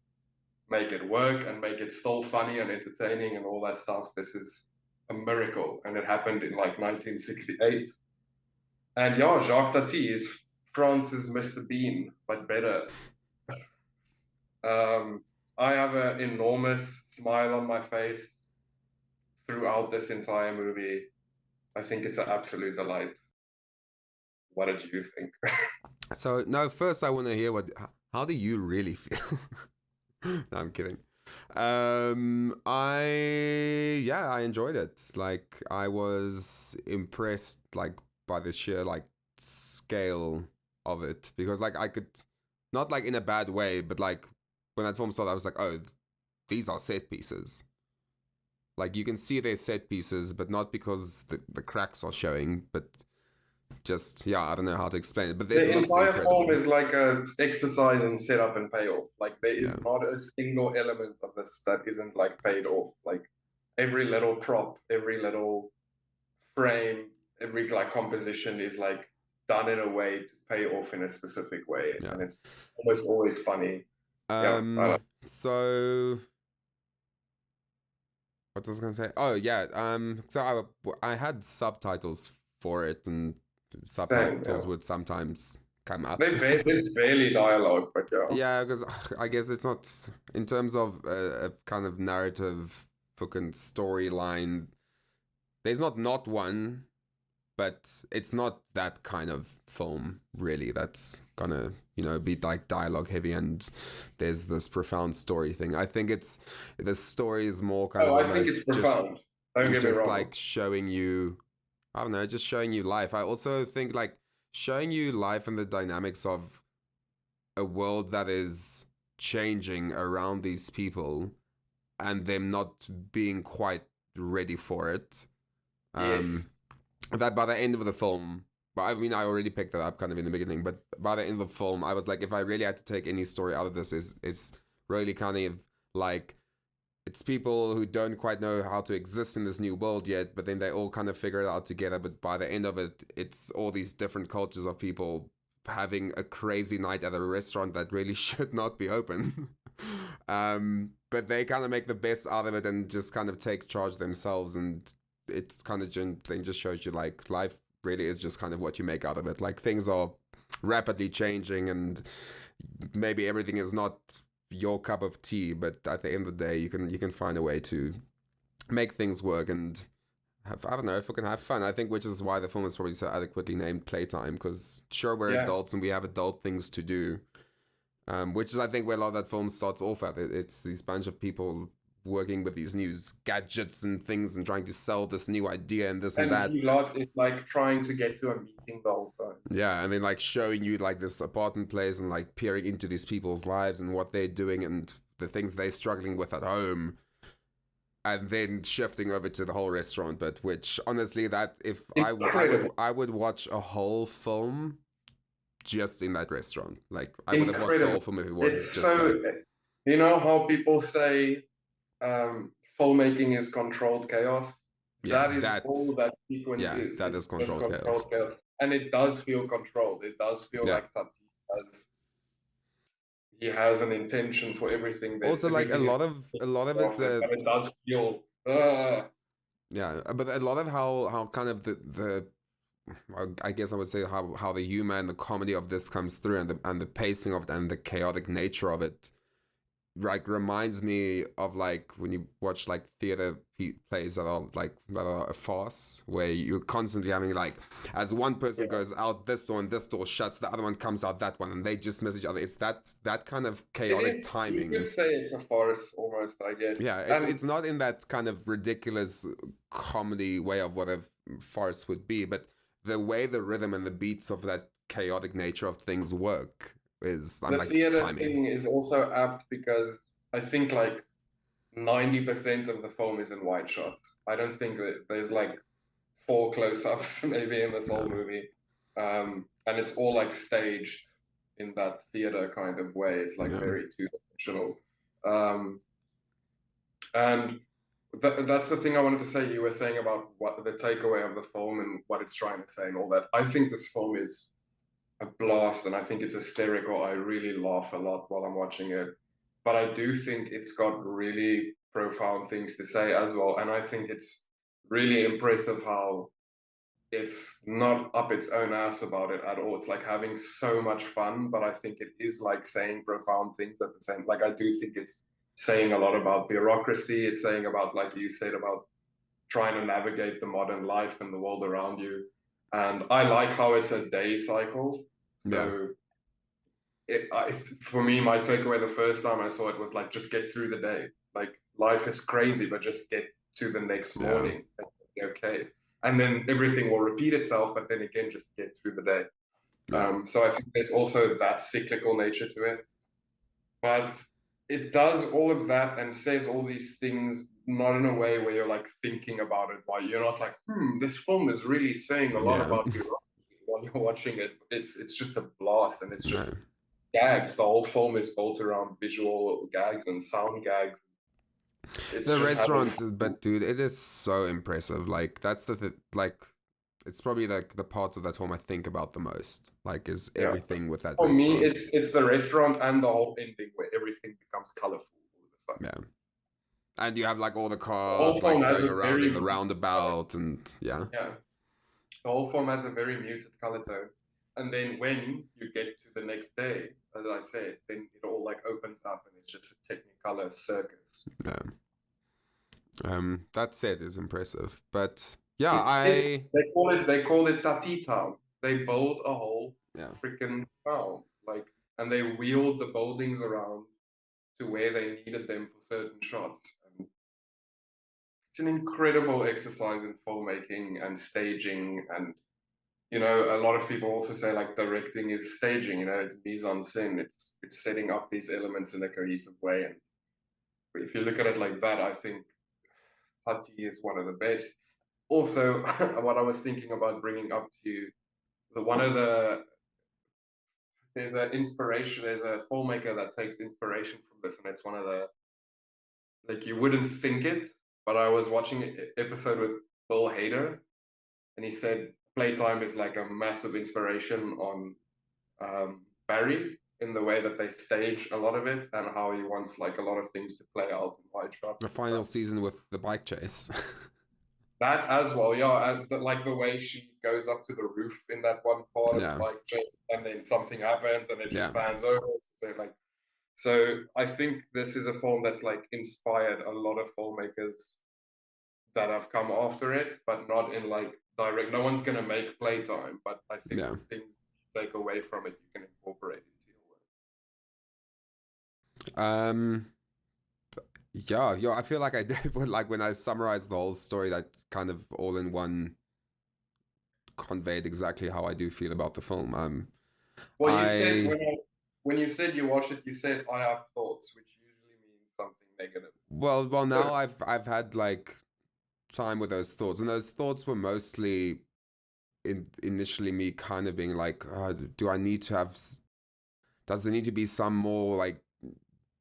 make it work and make it still funny and entertaining and all that stuff, this is a miracle. And it happened in like 1968. And yeah, Jacques Tati is France's Mr. Bean, but better. I have an enormous smile on my face throughout this entire movie. I think it's an absolute delight. What did you think?
So, no, first I want to hear how do you really feel? No, I'm kidding. I enjoyed it. Like, I was impressed, like, by the sheer, like, scale of it. Because, like, I could, not, like, in a bad way, but, like, when that film started, I was like, oh, these are set pieces. Like, you can see they're set pieces, but not because the cracks are showing, but just, I don't know how to explain it. But
the entire film is like a exercise in setup and payoff. Like, there is not a single element of this that isn't, like, paid off. Like, every little prop, every little frame, every, like, composition is, like, done in a way to pay off in a specific way. Yeah. And it's almost always funny.
So what was I gonna say? Oh yeah. So I had subtitles for it, and subtitles would sometimes come up.
There's barely dialogue, but yeah.
Yeah, because I guess it's not in terms of a kind of narrative fucking storyline. There's not one, but it's not that kind of film really. That's gonna be like dialogue heavy, and there's this profound story thing. I think the story is more kind of.
I think it's profound. Don't get me wrong.
Like showing you, I don't know, just showing you life. I also think like showing you life and the dynamics of a world that is changing around these people and them not being quite ready for it.
Yes.
That by the end of the film, but I mean, I already picked that up kind of in the beginning, but by the end of the film, I was like, if I really had to take any story out of this, is really kind of like, it's people who don't quite know how to exist in this new world yet, but then they all kind of figure it out together. But by the end of it, it's all these different cultures of people having a crazy night at a restaurant that really should not be open. But they kind of make the best out of it and just kind of take charge themselves. And it's kind of thing just shows you like life really is just kind of what you make out of it. Like things are rapidly changing and maybe everything is not your cup of tea, but at the end of the day you can find a way to make things work and I don't know, if we can have fun. I think which is why the film is probably so adequately named Playtime, because sure, we're adults and we have adult things to do, which is I think where a lot of that film starts off at. It's these bunch of people working with these new gadgets and things and trying to sell this new idea and this and that.
It's like trying to get to a meeting the whole time.
Yeah, and then like showing you like this apartment place and like peering into these people's lives and what they're doing and the things they're struggling with at home. And then shifting over to the whole restaurant bit, which honestly, that if I would watch a whole film just in that restaurant. Like I would have watched the whole film if it was just that.
You know how people say filmmaking is controlled chaos?
Yeah,
that is all that sequence is.
That is controlled chaos.
And it does feel controlled. It does feel like Tati he has an intention for everything.
Also, like a lot of it,
but it does feel.
Yeah, but a lot of how kind of the I guess I would say how the humor and the comedy of this comes through and the pacing of it and the chaotic nature of it, like reminds me of like when you watch like theater plays that are a farce, where you're constantly having like as one person goes out this door and this door shuts, the other one comes out that one and they just miss each other. It's that kind of chaotic timing.
You could say it's a farce almost, I guess.
Yeah, it's not in that kind of ridiculous comedy way of what a farce would be, but the way the rhythm and the beats of that chaotic nature of things work is
the theater thing is also apt because I think like 90% of the film is in wide shots. I don't think that there's like 4 close-ups maybe in this whole movie, and it's all like staged in that theater kind of way. It's like very two-dimensional, and that's the thing I wanted to say. You were saying about what the takeaway of the film and what it's trying to say and all that. I think this film is a blast and I think it's hysterical. I really laugh a lot while I'm watching it, but I do think it's got really profound things to say as well, and I think it's really impressive how it's not up its own ass about it at all. It's like having so much fun, but I think it is like saying profound things at the same. Like I do think it's saying a lot about bureaucracy. It's saying about, like you said, about trying to navigate the modern life and the world around you. And I like how it's a day cycle. So for me, my takeaway the first time I saw it was like, just get through the day. Like life is crazy, but just get to the next morning. Okay. And then everything will repeat itself, but then again, just get through the day. So I think there's also that cyclical nature to it. But it does all of that and says all these things, not in a way where you're like thinking about it, while you're not like, this film is really saying a lot about you while you're watching it. It's just a blast, and it's just gags. The whole film is built around visual gags and sound gags.
It's the restaurant, but dude, it is so impressive. Like that's like it's probably like the parts of that film I think about the most. Like is everything with that.
For me, it's the restaurant and the whole ending where everything becomes colorful all of a sudden.
Yeah, and you have like all the cars like going around in the roundabout, and the whole
film has a very muted color tone. and then when you get to the next day, as I said, then it all like opens up and it's just a Technicolor circus.
That set is impressive, but yeah,
they call it Tati Town. They build a whole freaking town, like, and they wheeled the buildings around to where they needed them for certain shots. And it's an incredible exercise in filmmaking and staging. And you know, a lot of people also say like directing is staging. You know, it's mise en scène. It's setting up these elements in a cohesive way. And if you look at it like that, I think Tati is one of the best. Also, what I was thinking about bringing up to you, there's a filmmaker that takes inspiration from this, and it's one of the, like, you wouldn't think it, but I was watching an episode with Bill Hader, and he said Playtime is like a massive inspiration on Barry in the way that they stage a lot of it, and how he wants like a lot of things to play out in wide shots.
The final season with the bike chase.
That as well, yeah. Like the way she goes up to the roof in that one part of the bike chase, and then something happens and it just fans over. So I think this is a film that's like inspired a lot of filmmakers that have come after it, but not in like direct. No one's gonna make Playtime, but I think the things you take away from it, you can incorporate into your work.
Yeah, I feel like I did, like when I summarized the whole story, that kind of all in one conveyed exactly how I do feel about the film.
Well, you said when you said you watched it, you said I have thoughts, which usually means something negative.
Well, now I've had like time with those thoughts, and those thoughts were mostly initially me kind of being like, do I need to have? Does there need to be some more like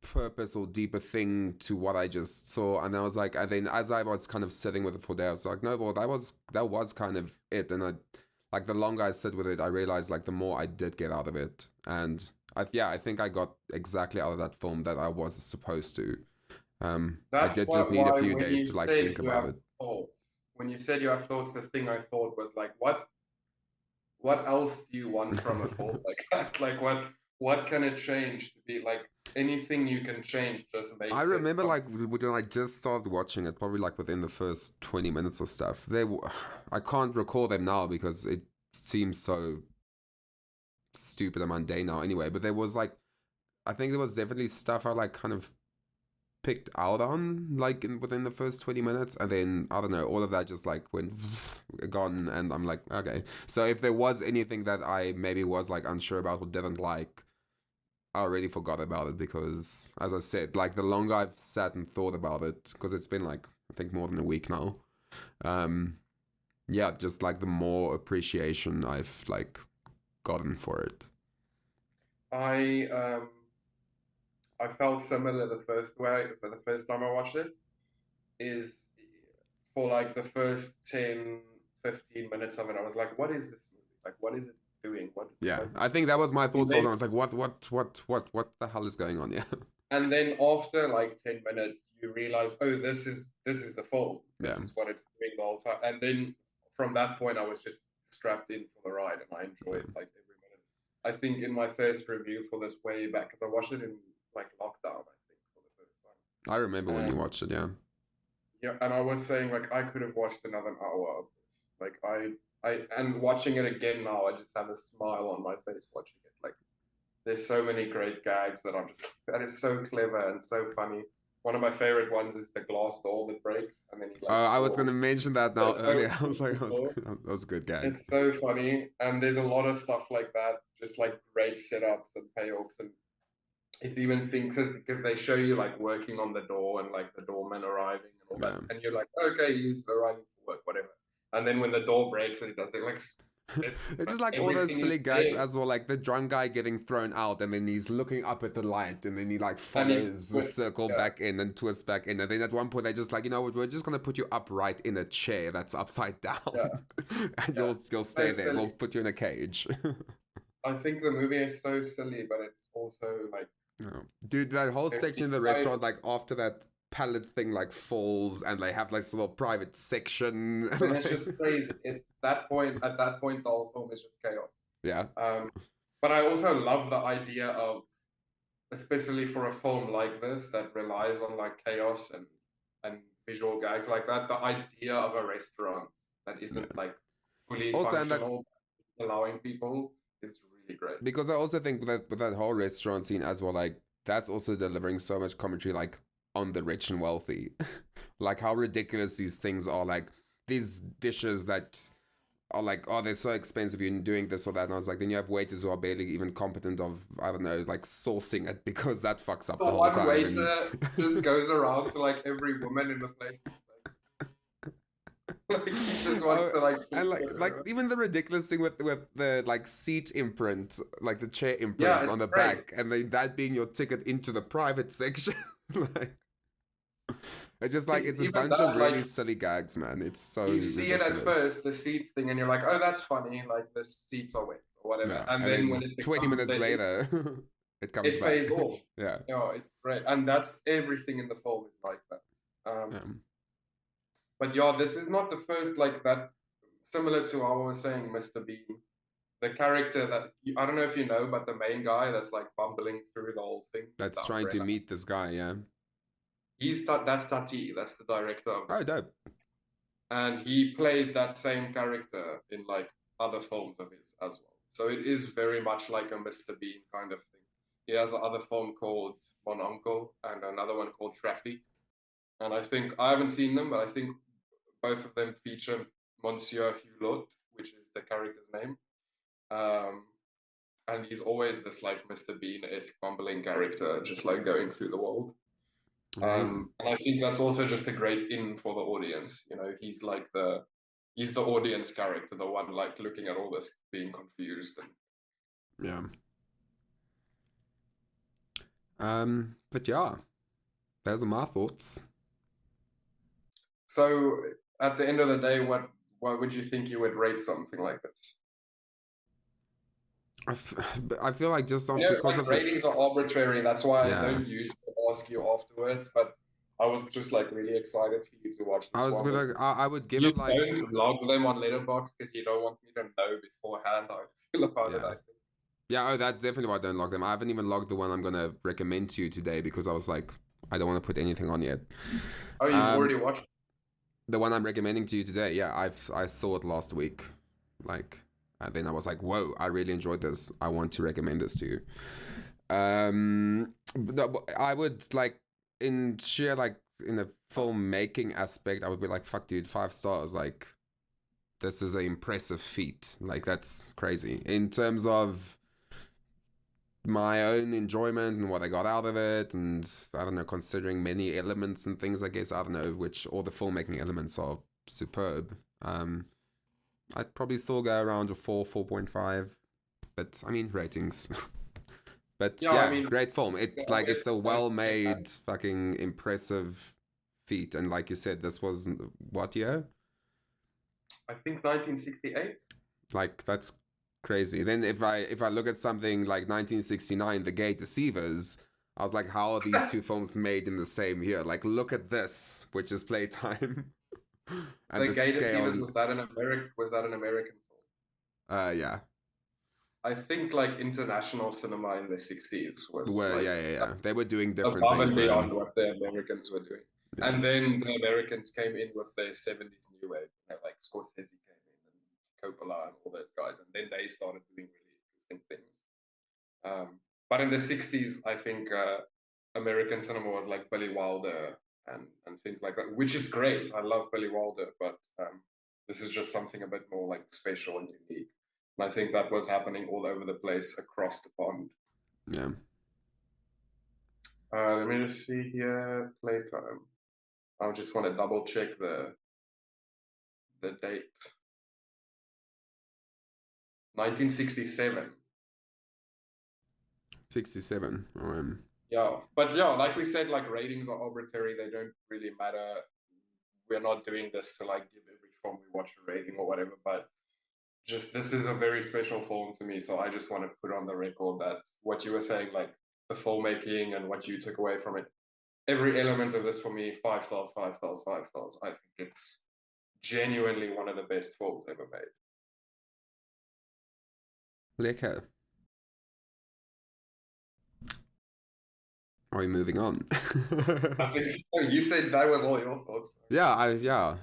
purpose or deeper thing to what I just saw? And I was like, and then as I was kind of sitting with it for days, I was like, no, well, that was kind of it. And I, like, the longer I sit with it, I realized like the more I did get out of it. And I think I got exactly out of that film that I was supposed to. I did just need a few days to like think about it.
Thoughts, when you said you have thoughts, the thing I thought was like, what else do you want from a film like that? Like what can it change to be like? Anything you can change just makes.
I remember like when I just started watching it, probably like within the first 20 minutes or stuff. I can't recall them now because it seems so stupid and mundane now anyway. But there was like, I think there was definitely stuff I like kind of picked out on like within the first 20 minutes, and then I don't know, all of that just like went gone, and I'm like, okay. So if there was anything that I maybe was like unsure about or didn't like, I already forgot about it, because as I said, like the longer I've sat and thought about it, because it's been like I think more than a week now, just like the more appreciation I've like gotten for it.
I felt similar the first time I watched it, is for like the first 10-15 minutes of it, I was like, what is this movie? Like, what is it doing?
I think that was my thoughts. I was like, what the hell is going on? Yeah.
And then after like 10 minutes, you realize, oh, this is the film. This is what it's doing the whole time. And then from that point, I was just strapped in for the ride, and I enjoyed like every minute. I think in my first review for this way back, because I watched it in like lockdown, I think, for the first time.
I remember when you watched it, yeah.
Yeah, and I was saying like I could have watched another hour of this. Like and watching it again now, I just have a smile on my face watching it. Like, there's so many great gags that is so clever and so funny. One of my favorite ones is the glass door that breaks, and then he
I was going to mention that now earlier. I was like, that was a good gag.
It's so funny, and there's a lot of stuff like that, just like great setups and payoffs, and it's even things because they show you like working on the door and like the doorman arriving and all that, and you're like, okay, he's arriving for work, whatever. And then when the door breaks and he does it, like it's
just like all those silly gags as well, like the drunk guy getting thrown out, and then he's looking up at the light, and then he like follows the circle back in and twists back in, and then at one point they just like, you know what, we're just gonna put you upright in a chair that's upside down, and you'll stay there. We'll put you in a cage.
I think the movie is so silly, but it's also like,
dude, that whole section in the restaurant, like after that pallet thing like falls, and they have like this little private section,
and it's just crazy. At that point the whole film is just chaos.
Yeah.
But I also love the idea of, especially for a film like this that relies on like chaos and visual gags like that, the idea of a restaurant that isn't like fully
Also, and that,
functional, allowing people is really great.
because I also think with that whole restaurant scene as well, like that's also delivering so much commentary like on the rich and wealthy. Like how ridiculous these things are, like these dishes that are like, oh, they're so expensive, you're doing this or that. And I was like, then you have waiters who are barely even competent of, I don't know, like sourcing it, because that fucks up the whole
One
time.
waiter just goes around to like every woman in the place. Like he just wants to like,
and like even the ridiculous thing with the like seat imprint, like the chair imprint on the back, and then that being your ticket into the private section. Like, it's just like, it's a bunch of really silly gags, man. It's so
you see
ridiculous.
it at first, the seat thing, and you're like, oh, that's funny, like the seats are wet or whatever.
Yeah.
And then when it
20 minutes later it comes
it
back.
pays off.
Yeah.
Oh, it's great. And that's everything in the film is like that. But yeah, this is not the first like that, similar to how I was saying, Mr. Bean. The character that, I don't know if you know, but the main guy that's like bumbling through the whole thing.
That's trying to meet this guy, yeah.
That's Tati, that's the director of
Oh, dope.
And he plays that same character in like other films of his as well. So it is very much like a Mr. Bean kind of thing. He has another film called Mon Uncle and another one called Traffic. And I think, I haven't seen them, but I think both of them feature Monsieur Hulot, which is the character's name. And he's always this like Mr. Bean-esque bumbling character, just like going through the world. And I think that's also just a great in for the audience. You know, he's like he's the audience character, the one like looking at all this being confused.
Yeah. But yeah, those are my thoughts.
So at the end of the day, what would you think you would rate something like this?
I feel like just
because of ratings are arbitrary. That's why I don't usually ask you afterwards. But I was just like really excited for you to watch this.
I would give it like.
You don't log them on Letterboxd because you don't want me to know beforehand how I feel about it. I think.
Yeah, oh, that's definitely why I don't log them. I haven't even logged the one I'm gonna recommend to you today because I was like, I don't want to put anything on yet.
Oh, you've already watched it?
The one I'm recommending to you today? Yeah, I saw it last week. Like. And then I was like, whoa, I really enjoyed this. I want to recommend this to you. I would like, in sheer like, in a filmmaking aspect, I would be like, fuck dude, 5 stars. Like, this is an impressive feat. Like, that's crazy. In terms of my own enjoyment and what I got out of it, and I don't know, considering many elements and things, I guess, I don't know, which all the filmmaking elements are superb. I'd probably still go around a 4.5, but I mean ratings. But yeah, I mean, great film. It's like it's a well-made, fucking impressive feat, and like you said, this was what year?
I think 1968.
Like that's crazy. Then if I look at something like 1969, The Gay Deceivers, I was like, how are these two films made in the same year? Like, look at this, which is Playtime.
And the Gay Deceivers, was that an American film?
Yeah.
I think like international cinema in the 60s was
They were doing different
above
things
and beyond what the Americans were doing. Yeah. And then the Americans came in with their 70s new wave. Like Scorsese came in and Coppola and all those guys, and then they started doing really interesting things. But in the 60s, I think American cinema was like Billy Wilder and things like that, which is great. I love Billy Wilder, but this is just something a bit more like special and unique. And I think that was happening all over the place across the pond.
Yeah.
Let me just see here. Playtime. I just want to double check the date. 1967.
67.
Yeah, but yeah, like we said, like ratings are arbitrary. They don't really matter. We're not doing this to like give every film we watch a rating or whatever, but just this is a very special film to me. So I just want to put on the record that what you were saying, like the filmmaking and what you took away from it, every element of this for me, 5 stars, 5 stars, 5 stars. I think it's genuinely one of the best films ever made.
Lekker. Are we moving on?
I think so. You said that was all your thoughts.
Yeah.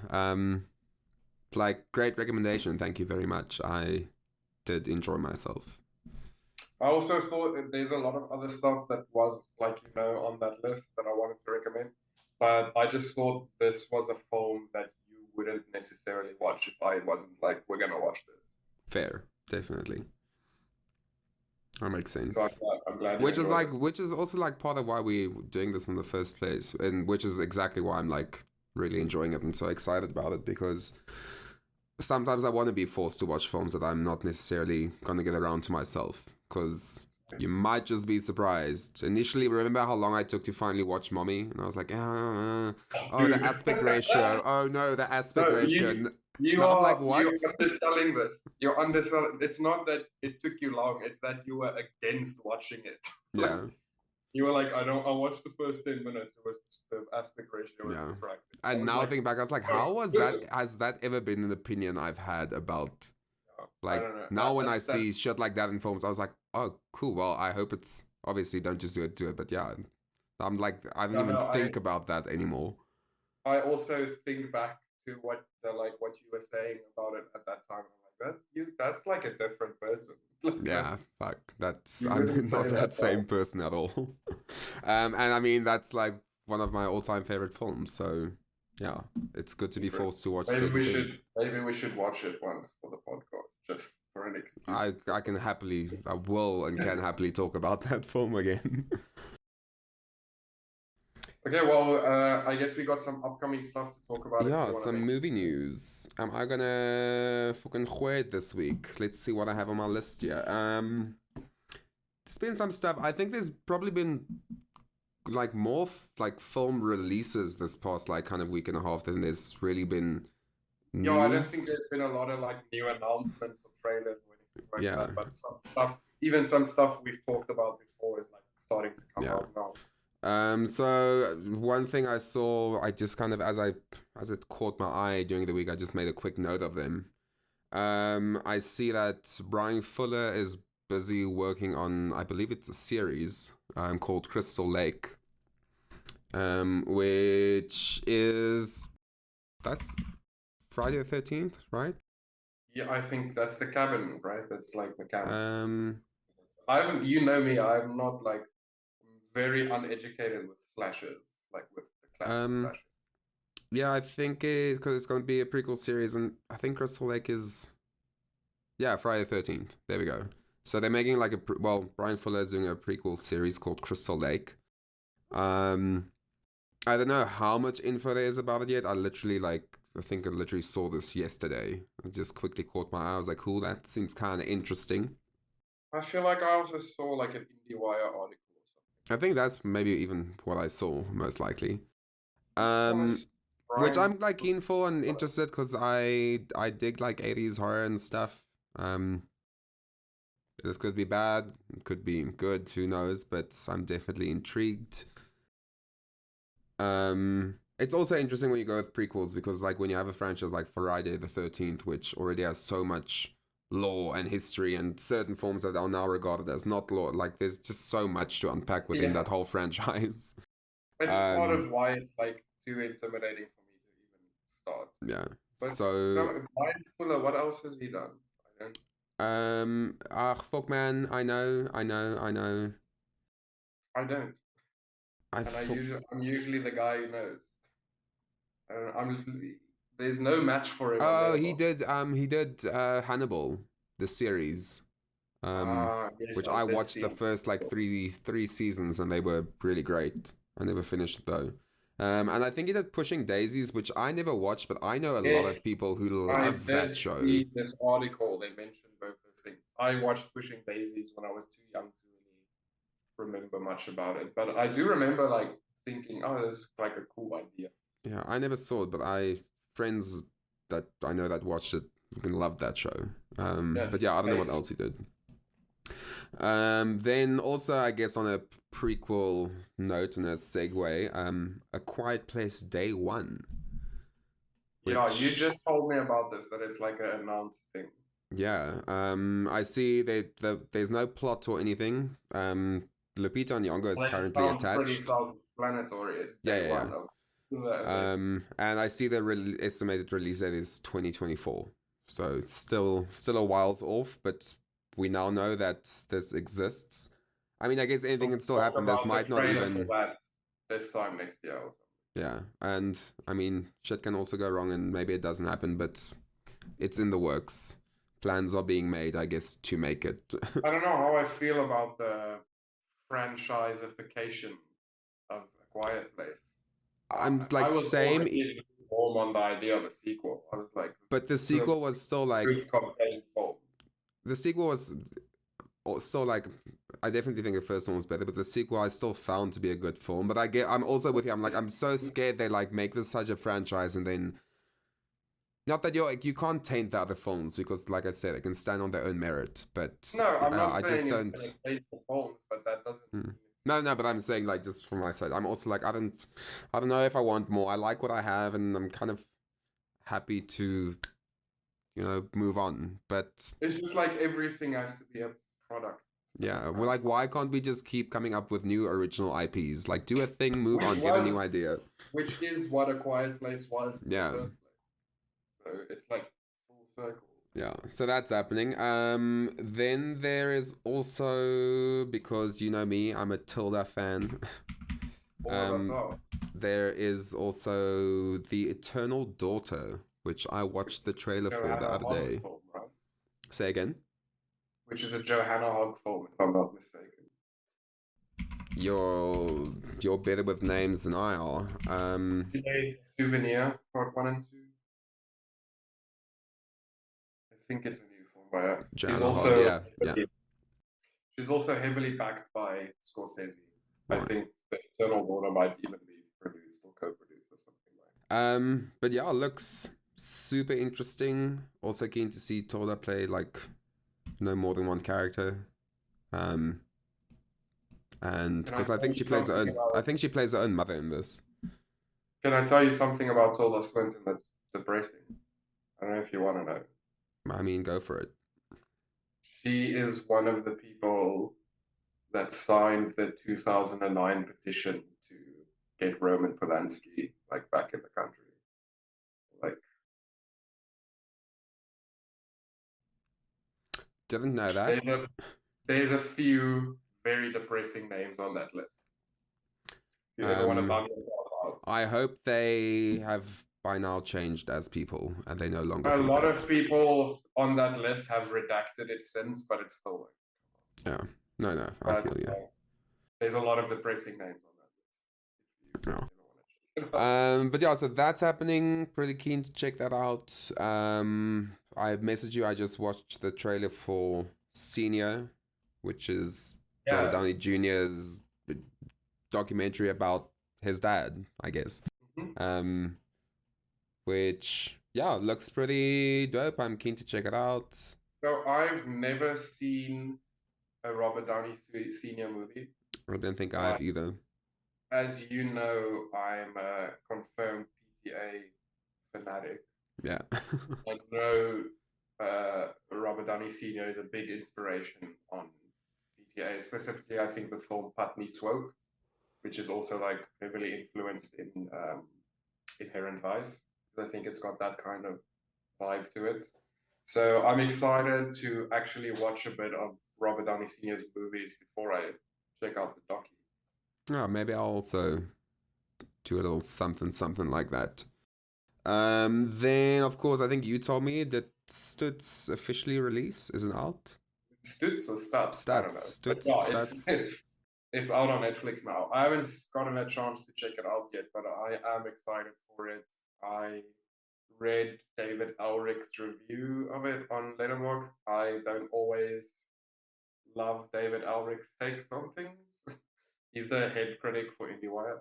Like, great recommendation. Thank you very much. I did enjoy myself.
I also thought that there's a lot of other stuff that was like, on that list that I wanted to recommend. But I just thought this was a film that you wouldn't necessarily watch if I wasn't like, we're gonna watch this.
Fair, definitely. That makes sense.
So I'm glad you
Which is
enjoyed it.
which is also like part of why we're doing this in the first place, and which is exactly why I'm like really enjoying it and so excited about it, because sometimes I want to be forced to watch films that I'm not necessarily gonna get around to myself, because you might just be surprised. Initially, remember how long I took to finally watch Mommy? And I was like, oh, the aspect ratio. Oh no, the aspect ratio.
You
now
are
I'm like, what?
You're underselling this. You're underselling. It's not that it took you long. It's that you were against watching it.
Yeah.
You were like, I watched the first 10 minutes. It was the aspect ratio was distracting.
And now thinking back, I was like, how was that? Has that ever been an opinion I've had about? Like, now when I see shit like that in films, I was like, oh, cool. Well, I hope it's obviously don't just do it. But yeah, I'm like, I don't even think about that anymore.
I also think back to what you were saying about it at that time. I'm like, that's like a different person.
Yeah, fuck. I'm not that same person at all. And I mean, that's like one of my all-time favorite films. So yeah, it's good to be forced to watch.
Maybe we should watch it once for the podcast, just for an excuse.
I will and can happily talk about that film again.
Okay, well, I guess we got some upcoming stuff to talk about.
Yeah, some movie news. Am I gonna fucking gooi it this week? Let's see what I have on my list here. There's been some stuff. I think there's probably been like more like film releases this past like kind of week and a half than there's really been news.
Yeah, I don't think there's been a lot of like new announcements or trailers or anything like that. But some stuff we've talked about before is like starting to come out now.
So one thing I saw, I just kind of as it caught my eye during the week, I just made a quick note of them. I see that Bryan Fuller is busy working on, I believe it's a series called Crystal Lake, which that's Friday the 13th, right?
Yeah, I think that's the cabin, right? That's like the cabin. I haven't, you know me, I'm not like very uneducated with slashers, like with the classic slashers.
Yeah, I think because it's going to be a prequel series, and I think Crystal Lake is, Friday the 13th. There we go. So they're making like Bryan Fuller is doing a prequel series called Crystal Lake. I don't know how much info there is about it yet. I think I literally saw this yesterday. It just quickly caught my eye. I was like, cool, that seems kind of interesting.
I feel like I also saw like an IndieWire article.
I think that's maybe even what I saw, most likely. Which I'm like keen for and interested because I dig like 80s horror and stuff. This could be bad, it could be good, who knows, but I'm definitely intrigued. It's also interesting when you go with prequels because like when you have a franchise like Friday the 13th, which already has so much lore and history and certain forms that are now regarded as not lore, like there's just so much to unpack within that whole franchise.
It's part of why it's like too intimidating for me to even start.
Yeah.
But
so
Bryan Fuller, what else has he done?
Fuck man, I know.
I don't. I'm usually the guy who knows. There's no match for him.
Oh, he did Hannibal, the series. Yes, which I watched the first like three seasons and they were really great. I never finished it though. And I think he did Pushing Daisies, which I never watched, but I know a lot of people who love that show.
In this article, they mentioned both those things. I watched Pushing Daisies when I was too young to really remember much about it, but I do remember like thinking, "Oh, this is like a cool idea."
Yeah, I never saw it, but friends that I know that watched it loved that show. But yeah, I don't know what else he did. Then also, I guess on a prequel note and a segue, A Quiet Place Day 1.
Yeah, you just told me about this, that it's like an announced thing.
Yeah. I see there's no plot or anything. Lupita Nyong'o is
Well, it
currently
sounds pretty
attached.
self-explanatory. It's
Yeah,
day
yeah,
one
yeah.
of the
And I see the estimated release date is 2024. So it's still a whiles off, but we now know that this exists. I mean, I guess anything can still
talk
happen. This
about the
might not
trailer for
even.
that this time next year. Or
Yeah, and I mean, shit can also go wrong, and maybe it doesn't happen, but it's in the works. Plans are being made, I guess, to make it.
I don't know how I feel about the franchisification of A Quiet Place.
I'm
I
like
was
same,
already warm on the idea of a sequel. I was like,
but the
this is a
sequel was still like
good contained film.
the sequel was still like I definitely think the first one was better, but the sequel I still found to be a good film. But I'm also with you. I'm like I'm so scared they like make this such a franchise and then not that you can't taint the other films because like I said, they can stand on their own merit. But
No, I'm not
I
saying
just
it's
don't.
going to taint the films, but that doesn't.
No, but I'm saying like just from my side, I'm also like I don't know if I want more. I like what I have, and I'm kind of happy to, move on. But
It's just like everything has to be a product.
yeah, we're like, why can't we just keep coming up with new original IPs? Like, do a thing, move
Which
on, get a new idea.
Which is what A Quiet Place was in
Yeah.
the first place. So it's like full circle.
Yeah, so that's happening. Then there is also, because you know me, I'm a Tilda fan.
All of us are.
There is also The Eternal Daughter, which I watched the trailer for the other day.
Film, right?
Say again?
Which is a Joanna Hogg film, if I'm not mistaken.
You're better with names than I are.
Souvenir, part 1 and 2. I think it's a new film by her. She's also heavily backed by Scorsese. Right. I think The Eternal Daughter might even be produced or co-produced or something like.
But yeah, it looks super interesting. Also keen to see Tilda play like more than one character. And because I think she plays her own mother in this.
Can I tell you something about Tilda Swinton that's depressing? I don't know if you want to know.
I mean, go for it.
She is one of the people that signed the 2009 petition to get Roman Polanski back in the country.
Didn't know that.
There's a few very depressing names on that list. You ever want to bum yourself out?
I hope they have by now changed as people and they no longer.
A lot of people on that list have redacted it since, but it's still
yeah. No, I feel you.
There's a lot of depressing names on that list.
No. But yeah, so that's happening. Pretty keen to check that out. I messaged you. I just watched the trailer for Senior, which is Robert Downey Jr.'s documentary about his dad, I guess. Mm-hmm. Which looks pretty dope. I'm keen to check it out.
So I've never seen a Robert Downey Senior movie.
I don't think I have either.
As you know, I'm a confirmed PTA fanatic.
Yeah.
I know Robert Downey Sr. is a big inspiration on PTA. Specifically, I think the film Putney Swope, which is also heavily influenced in Inherent Vice. I think it's got that kind of vibe to it. So I'm excited to actually watch a bit of Robert Downey Sr.'s movies before I check out the docu.
Oh, maybe I'll also do a little something like that. Then, of course, I think you told me that Stutz officially release isn't out.
Stutz or Stutz?
Stutz.
It's out on Netflix now. I haven't gotten a chance to check it out yet, but I am excited for it. I read David Elric's review of it on Letterboxd. I don't always love David Elric's takes on things. He's the head critic for IndieWire.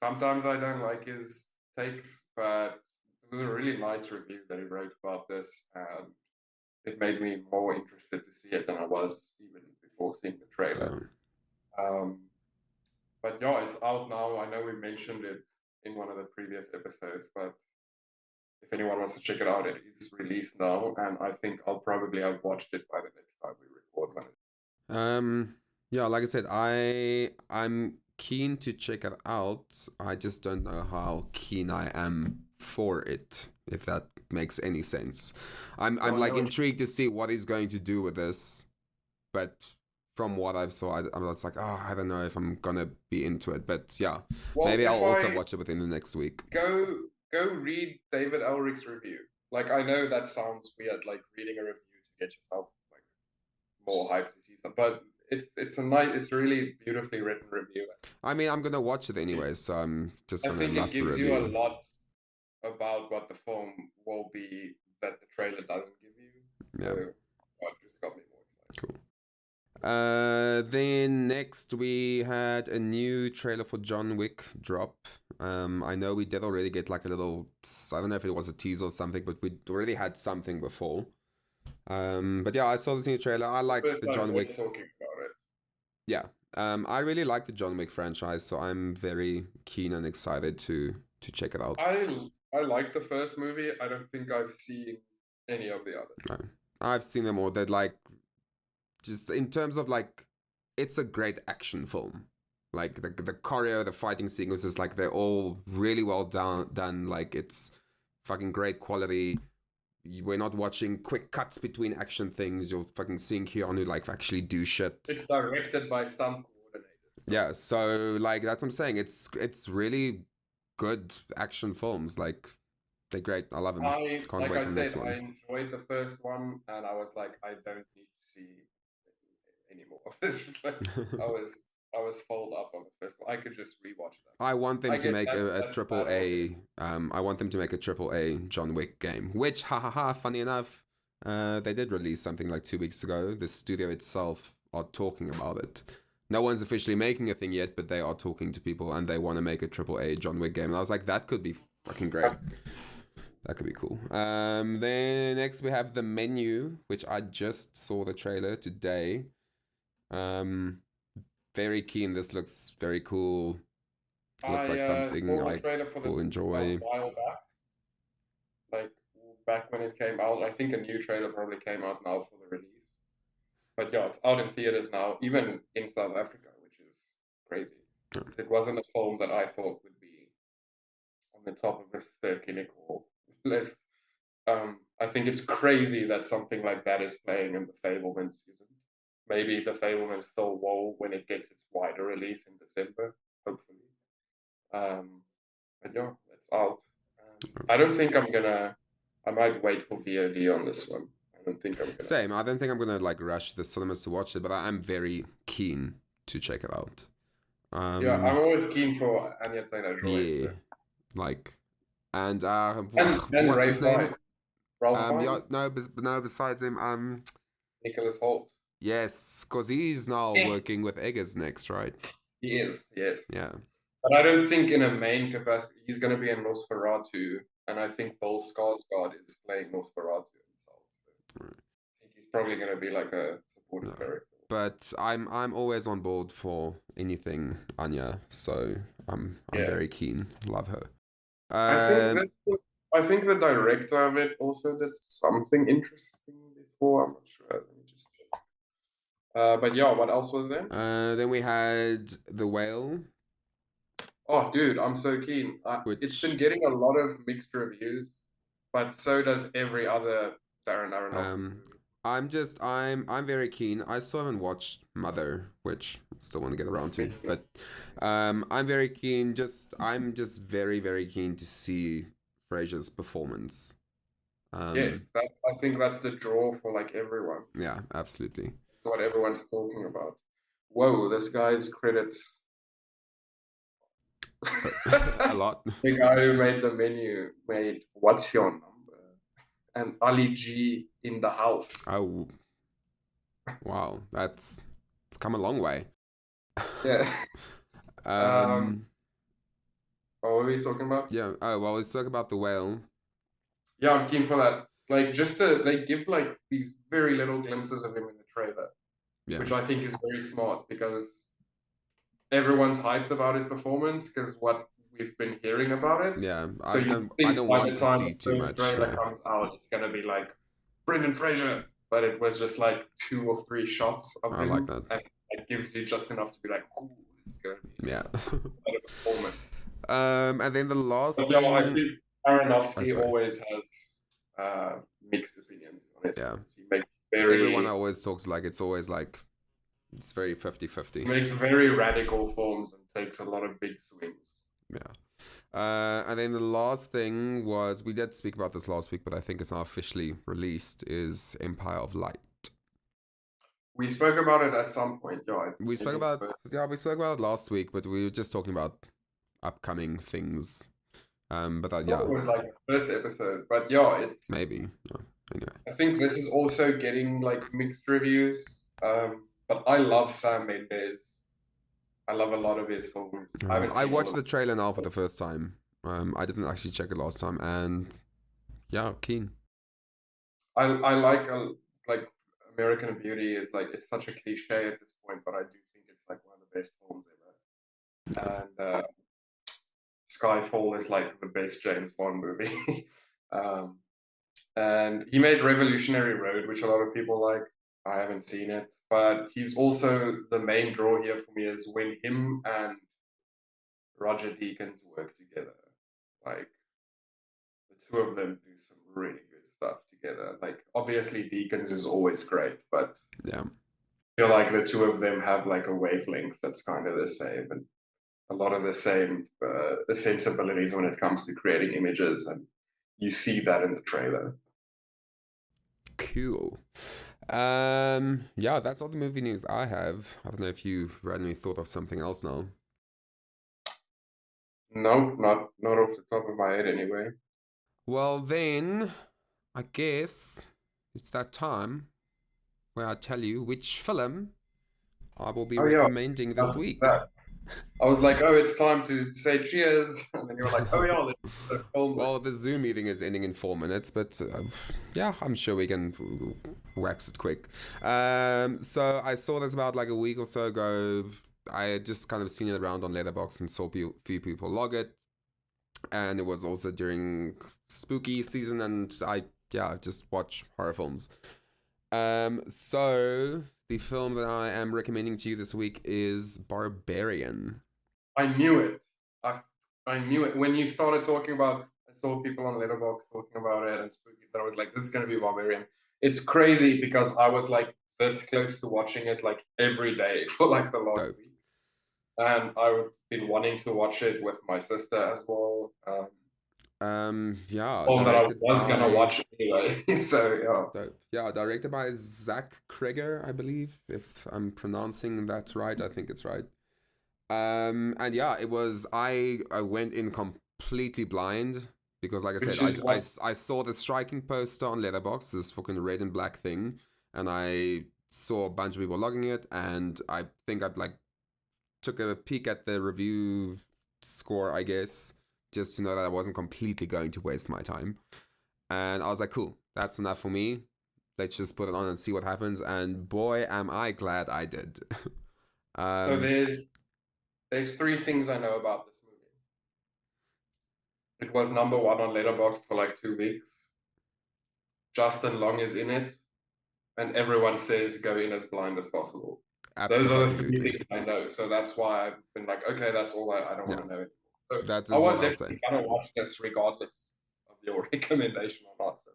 Sometimes I don't like his takes, but it was a really nice review that he wrote about this, and it made me more interested to see it than I was even before seeing the trailer. But yeah, it's out now. I know we mentioned it in one of the previous episodes, but if anyone wants to check it out, it is released now, and I think I'll probably have watched it by the next time we record one.
Yeah, like I said, I'm keen to check it out. I just don't know how keen I am for it, if that makes any sense. I'm like intrigued to see what he's going to do with this, but from what I've saw, I'm just like, oh, I don't know if I'm gonna be into it. But yeah, maybe I'll also watch it within the next week.
Go read David Elric's review. Like, I know that sounds weird, like reading a review to get yourself like more hyped to see something, but it's a really beautifully written review.
I mean, I'm gonna watch it anyway, so I'm just gonna
last the review. I think it gives you a lot about what the film will be that the trailer doesn't give you.
Yeah.
So it just got me more excited.
Cool. Then next we had a new trailer for John Wick drop. I know we did already get like a little, I don't know if it was a teaser or something, but we already had something before. But yeah, I saw this new trailer. I like the John Wick.
Talking about it.
Yeah. I really like the John Wick franchise, so I'm very keen and excited to check it out.
I like the first movie. I don't think I've seen any of the others.
No. I've seen them all. They're like, just in terms of like, it's a great action film. Like the choreo, the fighting sequences, like they're all really well done. Like it's fucking great quality. We're not watching quick cuts between action things. You're fucking seeing Keanu like actually do shit.
It's directed by stunt coordinators.
Yeah, so like that's what I'm saying. It's really good action films. Like they're great. I love them. Can't wait for the next one.
I enjoyed the first one, and I was like, I don't need to see any more of this. Like, I was fouled up on the first one. I could just rewatch that.
I want them to make a triple A. I want them to make a triple A John Wick game. Which, funny enough, they did release something like 2 weeks ago. The studio itself are talking about it. No one's officially making a thing yet, but they are talking to people and they want to make a triple A John Wick game. And I was like, that could be fucking great. That could be cool. Then next we have The Menu, which I just saw the trailer today. Very keen. This looks very cool. Looks like something I will enjoy.
A while back. Like back when it came out. I think a new trailer probably came out now for the release. But yeah, it's out in theaters now, even in South Africa, which is crazy. It wasn't a film that I thought would be on the top of this cynical list. I think it's crazy that something like that is playing and The Fabelmans isn't. Maybe The Fabelmans still will when it gets its wider release in December, hopefully. But yeah, it's out. I don't think I might wait for VOD on this one. I don't think I'm gonna.
Same. I don't think I'm gonna like rush the cinemas to watch it, but I'm very keen to check it out.
Yeah, I'm always keen for Anya Taylor-Joy.
Yeah, like, and
what's his name?
Yeah, no. Besides him,
Nicholas Hoult.
Yes, because he's now working with Eggers next, right?
He is. Yes.
Yeah.
But I don't think in a main capacity he's going to be in Nosferatu, and I think Bill Skarsgård is playing Nosferatu himself. So I think he's probably going to be like a supporting character.
But I'm always on board for anything Anya, so I'm very keen. Love her.
I think the director of it also did something interesting before. I'm not sure. Let me just check. But yeah, what else was there?
Then we had The Whale.
Oh, dude, I'm so keen. It's been getting a lot of mixed reviews, but so does every other Darren Aronofsky movie.
I'm very keen. I still haven't watched Mother, which I still want to get around to, but I'm very keen. I'm just very, very keen to see Fraser's performance.
Yes, I think that's the draw for like everyone.
Yeah, absolutely.
What everyone's talking about. Whoa, this guy's credits.
A lot.
The guy who made The Menu made What's Your Number and Ali G in the House.
Oh, wow, that's come a long way.
Yeah. What were we talking about?
Yeah. Oh well, let's talk about The Whale.
Yeah, I'm keen for that. Like, they give like these very little glimpses of him in the trailer, which I think is very smart because everyone's hyped about his performance. Because what we've been hearing about it.
Yeah,
So
I
you
don't
think by
want
the
to
time
see
the
too
first
much.
trailer
No.
comes out, it's gonna be like Brendan Fraser, but it was just like 2 or 3 shots of
I
him,
like that.
and it gives you just enough to be like, "Ooh, this is gonna be
Yeah.
a better performance."
And then the last
But
thing.
no, I think Aronofsky
sorry.
always has mixed opinions on his
Yeah.
films. He makes
Everyone always talks like it's always like it's very 50-50.
he makes very radical films and takes a lot of big swings.
Yeah. And then the last thing was, we did speak about this last week, but I think it's now officially released, is Empire of Light.
We spoke about it at some point, yeah.
We spoke about it last week, but we were just talking about upcoming things. But
It was like the first episode, but yeah, it's
maybe. Anyway.
I think this is also getting like mixed reviews. But I love Sam Mendes. I love a lot of his films.
I watched the trailer now for the first time. I didn't actually check it last time, and yeah, keen.
I like American Beauty is like, it's such a cliche at this point, but I do think it's like one of the best films ever. And Skyfall is like the best James Bond movie. And he made Revolutionary Road, which a lot of people like. I haven't seen it, but he's also the main draw here for me is when him and Roger Deakins work together. Like, the two of them do some really good stuff together. Like, obviously Deakins is always great, but
yeah,
I feel like the two of them have like a wavelength that's kind of the same, and a lot of the same sensibilities when it comes to creating images, and you see that in the trailer.
Cool. Yeah, that's all the movie news I have. I don't know if you randomly thought of something else now.
No, not off the top of my head anyway.
Well then, I guess it's that time where I tell you which film I will be recommending this week.
I was like, oh, it's time to say cheers. And then you were like, oh, yeah, the film.
Well, the Zoom meeting is ending in 4 minutes, but yeah, I'm sure we can wax it quick. So I saw this about like a week or so ago. I had just kind of seen it around on Letterboxd and saw a few people log it. And it was also during spooky season, and I just watch horror films. So the film that I am recommending to you this week is Barbarian.
I knew it. I knew it. When you started talking about, I saw people on Letterboxd talking about it and spooky, that I was like, this is going to be Barbarian. It's crazy because I was like this close to watching it like every day for like the last week. And I've been wanting to watch it with my sister as well.
Yeah.
That I was gonna watch anyway. So
yeah, directed by Zach Kreger, I believe, if I'm pronouncing that right. I think it's right. And yeah, it was. I went in completely blind because, like I said, I saw the striking poster on Letterboxd, this fucking red and black thing, and I saw a bunch of people logging it, and I think I like took a peek at the review score, I guess, just to know that I wasn't completely going to waste my time. And I was like, cool, that's enough for me. Let's just put it on and see what happens. And boy, am I glad I did.
So there's 3 things I know about this movie. It was number 1 on Letterboxd for like 2 weeks. Justin Long is in it, and everyone says go in as blind as possible. Absolutely. Those are the 3 things I know. So that's why I've been like, okay, that's all I don't want to know it. So
that is
I was definitely going to watch this regardless of your recommendation or not. So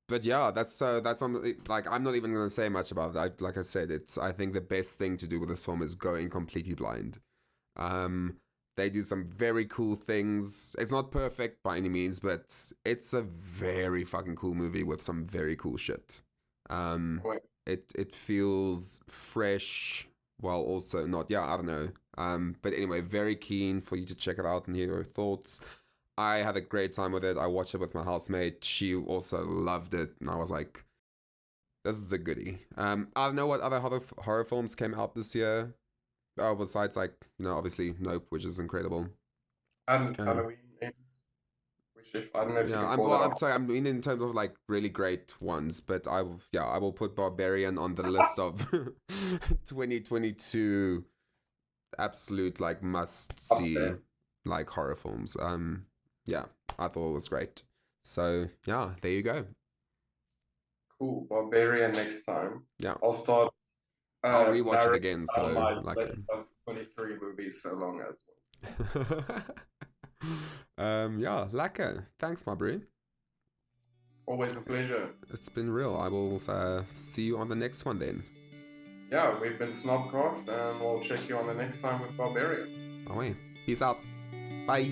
but yeah, that's on, like, I'm not even going to say much about it. Like I said, I think the best thing to do with this film is going completely blind. They do some very cool things. It's not perfect by any means, but it's a very fucking cool movie with some very cool shit. It feels fresh while also not. Yeah, I don't know. But anyway, very keen for you to check it out and hear your thoughts. I had a great time with it. I watched it with my housemate. She also loved it, and I was like, "This is a goodie." I don't know what other horror films came out this year. Besides, like, obviously Nope, which is incredible,
and Halloween. Which I don't know if
I'm sorry. I mean, in terms of like really great ones, but I will put Barbarian on the list of 2022 absolute like must see. like horror films. Yeah, I thought it was great. So yeah, there you go.
Cool. Barbarian next time.
Yeah.
I'll start.
I'll rewatch it
narrowing
again.
down
So
my
like,
list of 23 movies so long as
yeah, lekker. Thanks, my bro.
always a pleasure.
It's been real. I will see you on the next one then.
Yeah, we've been Snobcast, and we'll check you on the next time with Barbarian.
Away. Peace out. Bye.